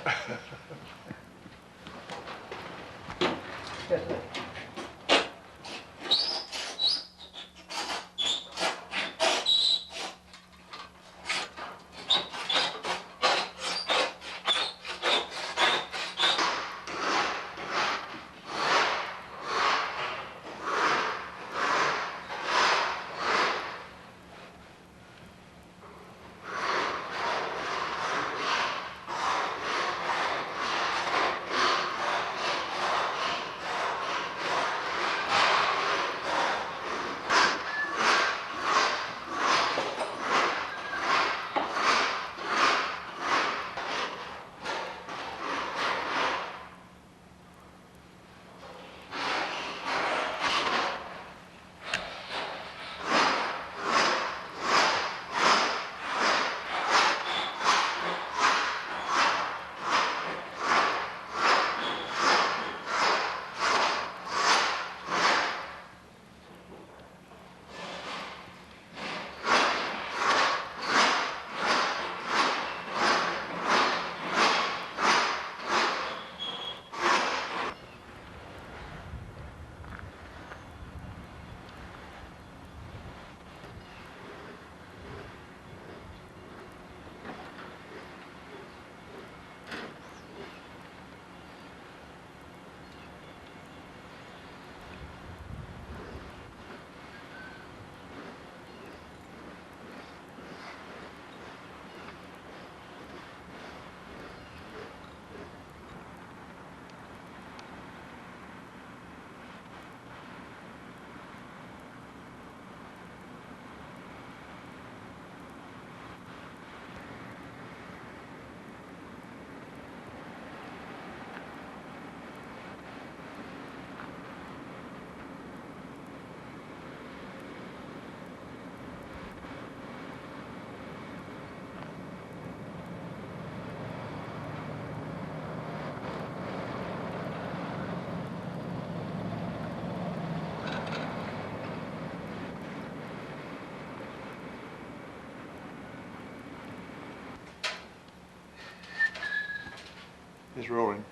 It's rolling.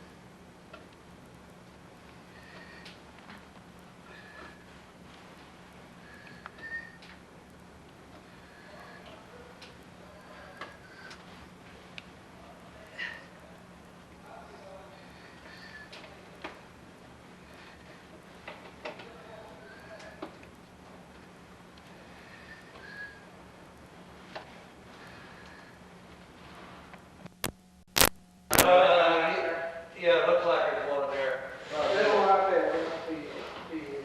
Yeah, it looks like there's one there. This one right there, must be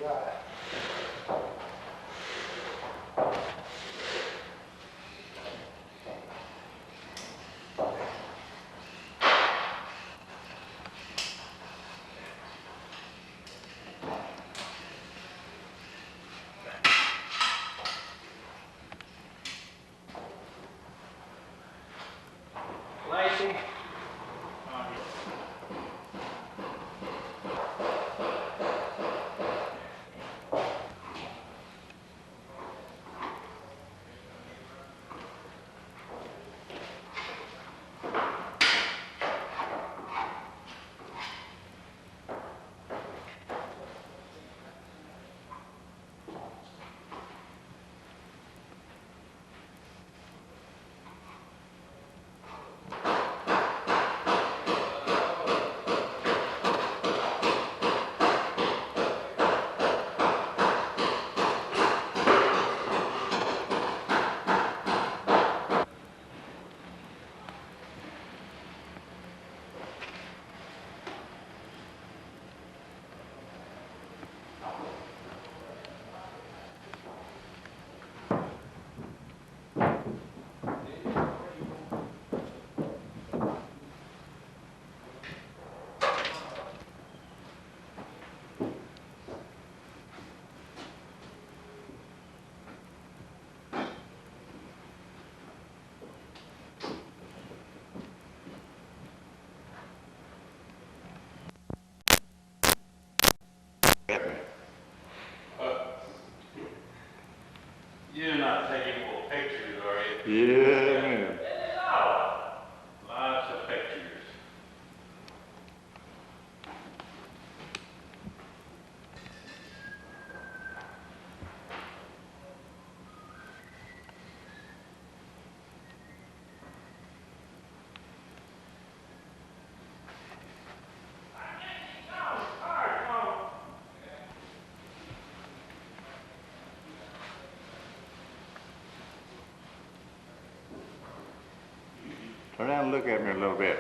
right. Lacey? You're not taking more pictures, are you? Yeah, man. Lots of pictures. Turn around and look at me a little bit.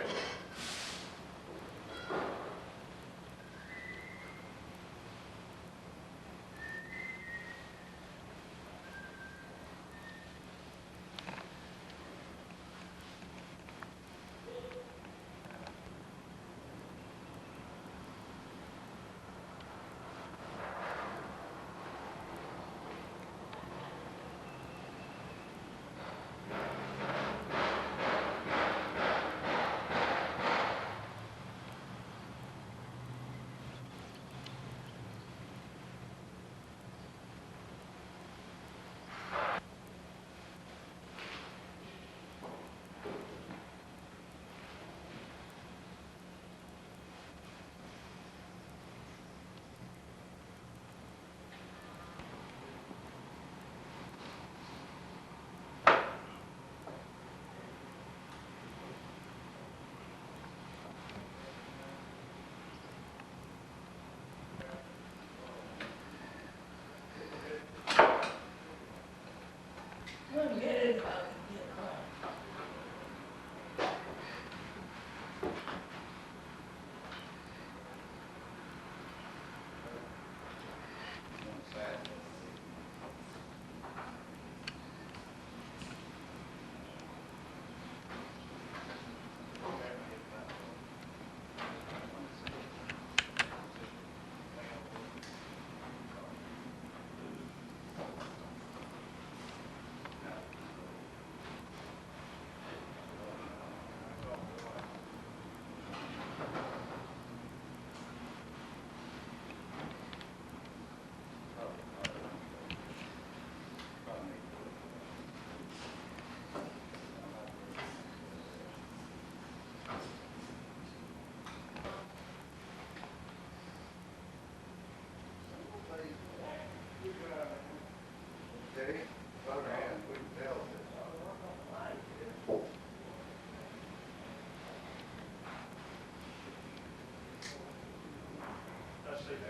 Alright,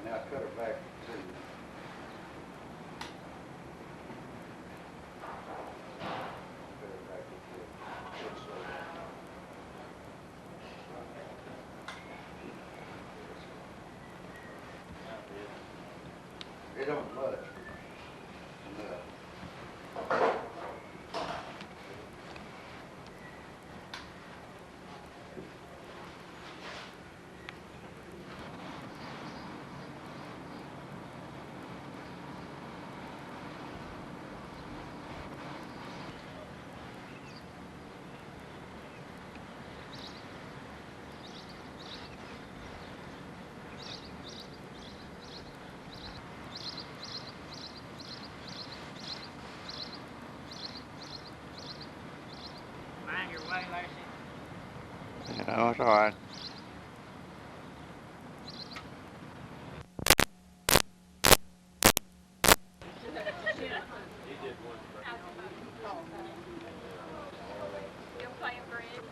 now cut her back to. Cut her back to it don't much. Enough. Mind your way, Lacey. No, it's all right. Still playing bridge?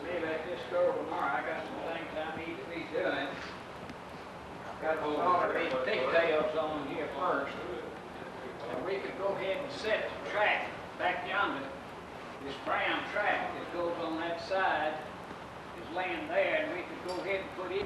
Maybe at this store tomorrow, I got some things I need to be doing. Got to start these pigtails on here first. And we could go ahead and set the track back yonder. This brown track that goes on that side is laying there, and we could go ahead and put it.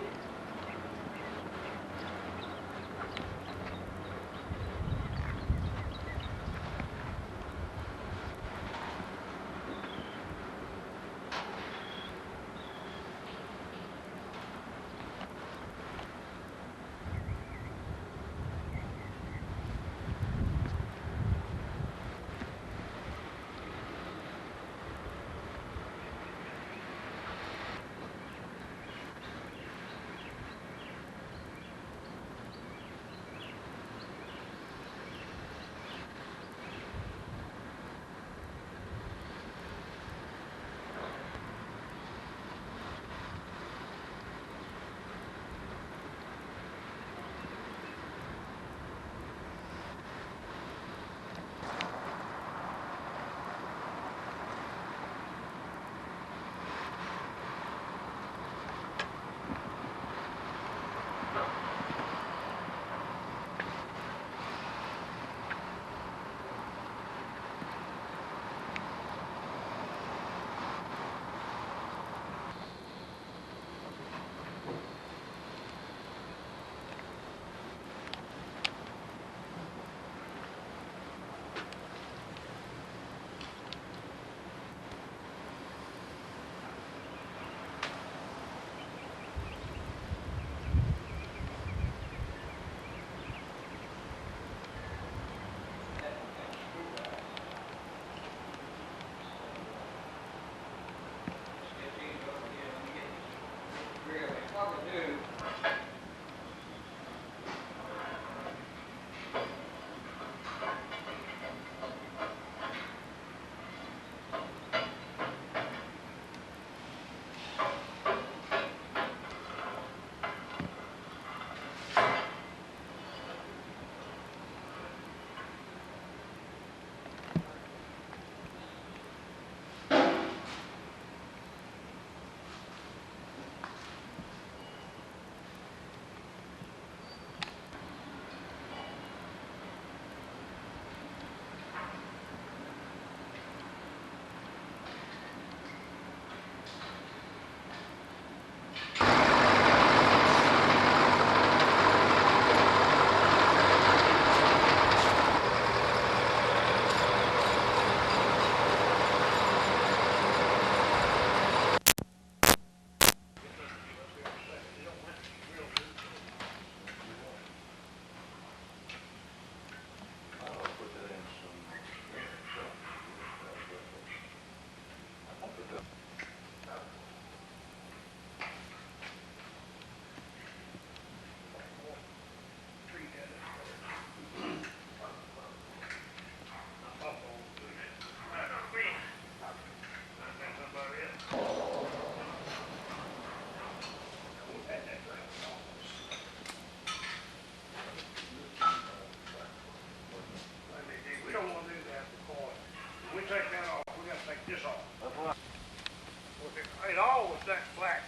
it all was that black,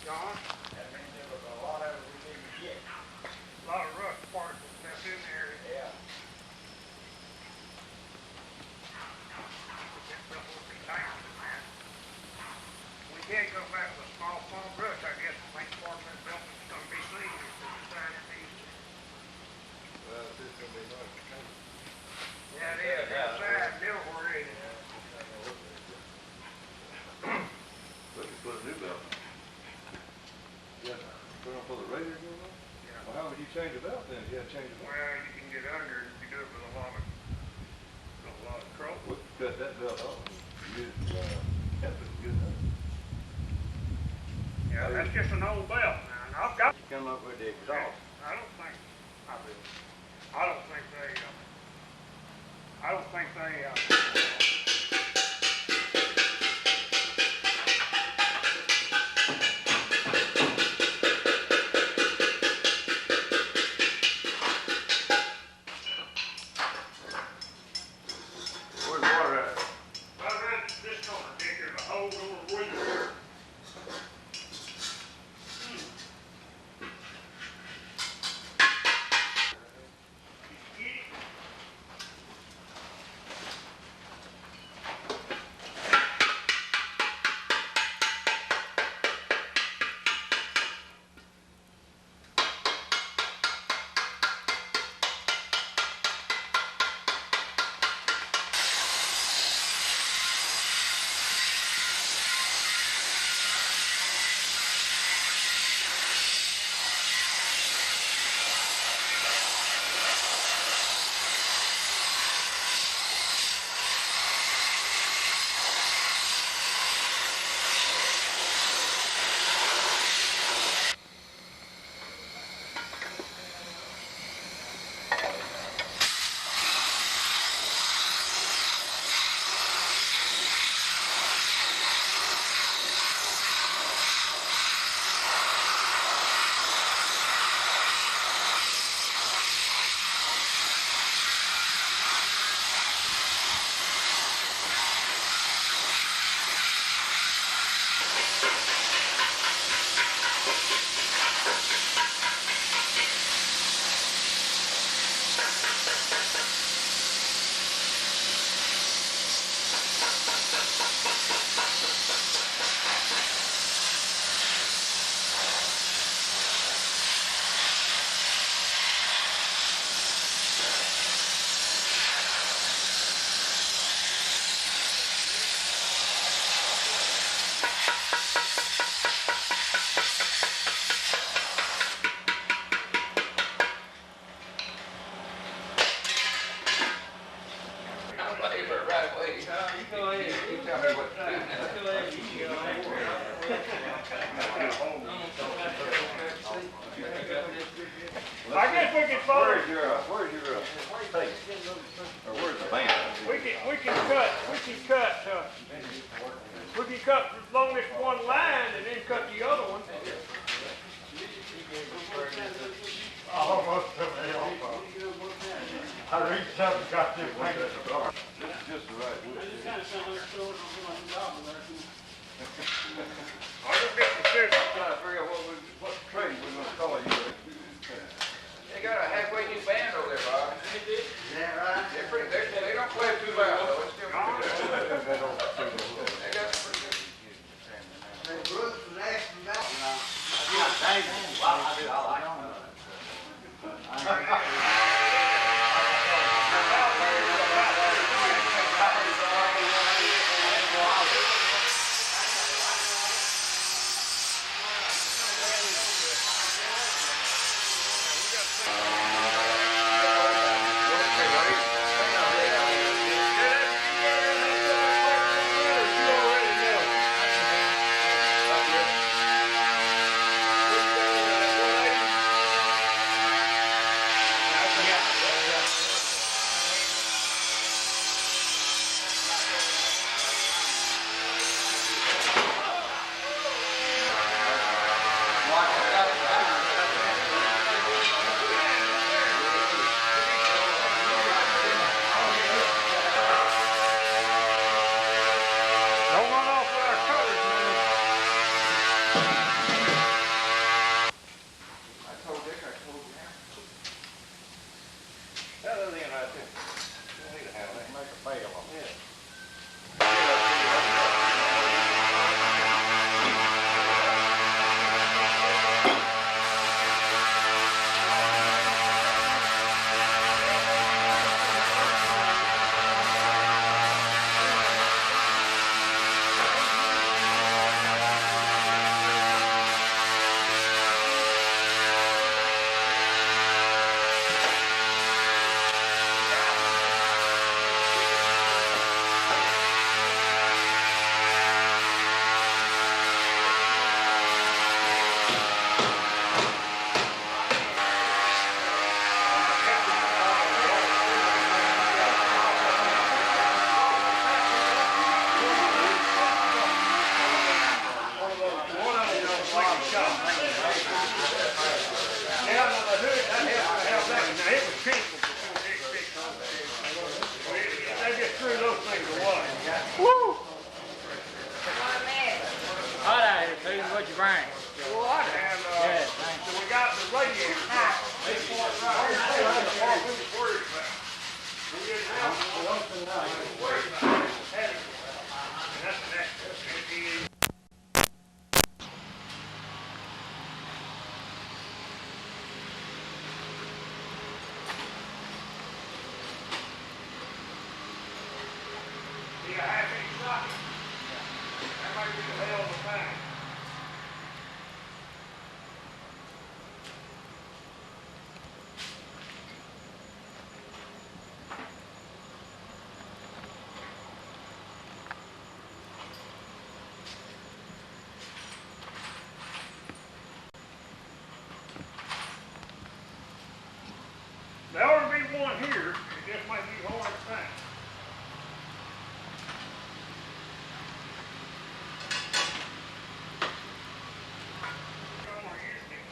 John. That means there was a lot of it we didn't get. A lot of rust particles that's in there. Yeah. That stuff will be tangled, man. We can't go back with a small farm brush, I guess, to make part of that building's gonna be clean if we decide it needs to. Well, it's just gonna be nice. Yeah, it is, inside, middle where it is. We could put a new belt. Yeah, put on for the radiator going on? Yeah. Well, how would you change the belt then? You had to change the belt. Well, you can get under it if you do it with a lot of crow. We could cut that belt off and use, help it get it up. Yeah, that's just an old belt now, and I've got. Come up with the exhaust. I don't think they, Where's the water at? I read this corner, Dick, there's a hole over where. I guess we can follow. Where's your tape? Or where's the band? We can cut along this one line and then cut the other one. Almost took me off. I reached up and got this thing. It's just the right wood. I'll go get the scissors. Trying to figure out what trade we're gonna call you. They got a halfway new band over there, Bob. Is that right? They don't play too loud, though. It's still pretty good. They got some pretty good. Brooks was asking about. Tell you what you bring. What? And, Yeah, thank so we got the radiator. That's the next. Yeah, half-inch socket. That might be the hell of a thing. There ought to be one here, it just might be hard to find. Someone used it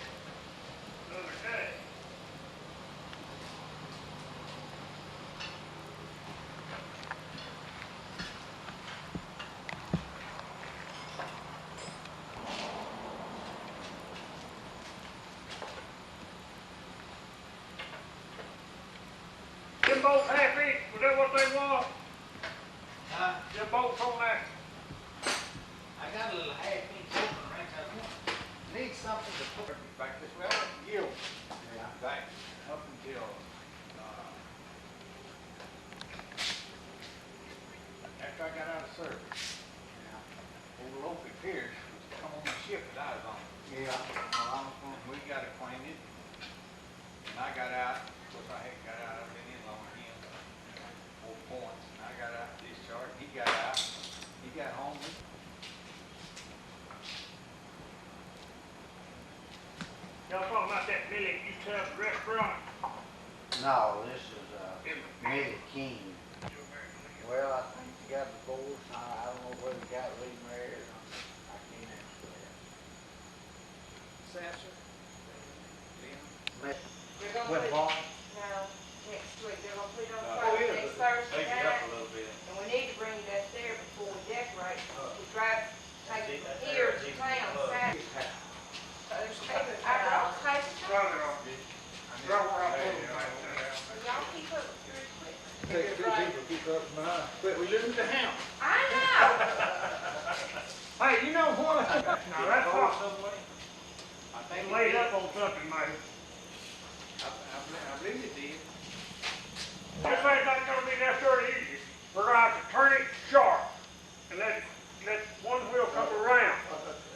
the other day. Them both half inch, was that what they was? Huh? Them bolts on that? I got a little half-inch open wrench. I need something to put it back this way. You. Yeah. Back up until, after I got out of service. Yeah. Old Opie Pierce was to come on the ship that I was on. Yeah. We got acquainted. And I got out. Of course, I hadn't got out. I've been in longer than him. 4 points. And I got out discharged. He got out. He got home. Y'all talking about that Billy used to have a restaurant? No, this is, Millie King. Well, I think she got divorced, I don't know whether she got remarried or not. I can't answer that. Samson? They're gonna With put, Vaughn? no, next week, they're gonna put it on Oh, Thursday, yeah, next but Thursday take it up night. a little bit. And we need to bring it up there before we decorate. We drive, take it That's here to decent town club. Saturday. There's paper towels. Probably on. Right where I put them like that. Y'all keep up with your equipment. Take two people keep up with mine. But we lose the hound. I know. Hey, you know what? Now, that's what, I they think laid up on something, maybe. I believe it did. This ain't not gonna be necessarily easy. We're gonna have to turn it sharp and let one wheel come around.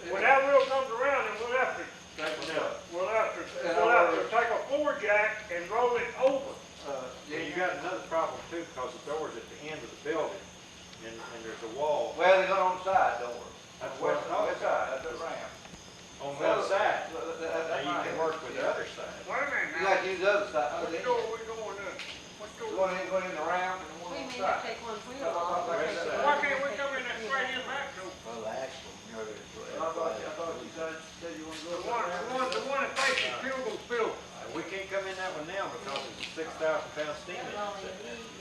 When that wheel comes around, then we'll have to take a four jack and roll it over. Yeah, you got another problem too, because the door's at the end of the building, and there's a wall. Well, they got on the side door. That's west, That's right, that's the ramp. on one side. That's Now you can work with the other side. Wait a minute You now. got to use the other side. Which door we going to? Which door? One in the round and one We on the may have side. to take one wheel off. West side. Why can't we come in that straight in back door? Well, the actual, you know, I thought you said you wanted to The go up there. the one that faces Pilgrim's Building. We can't come in that one now because it's a 6,000 pound steam That's engine all sitting they there. need.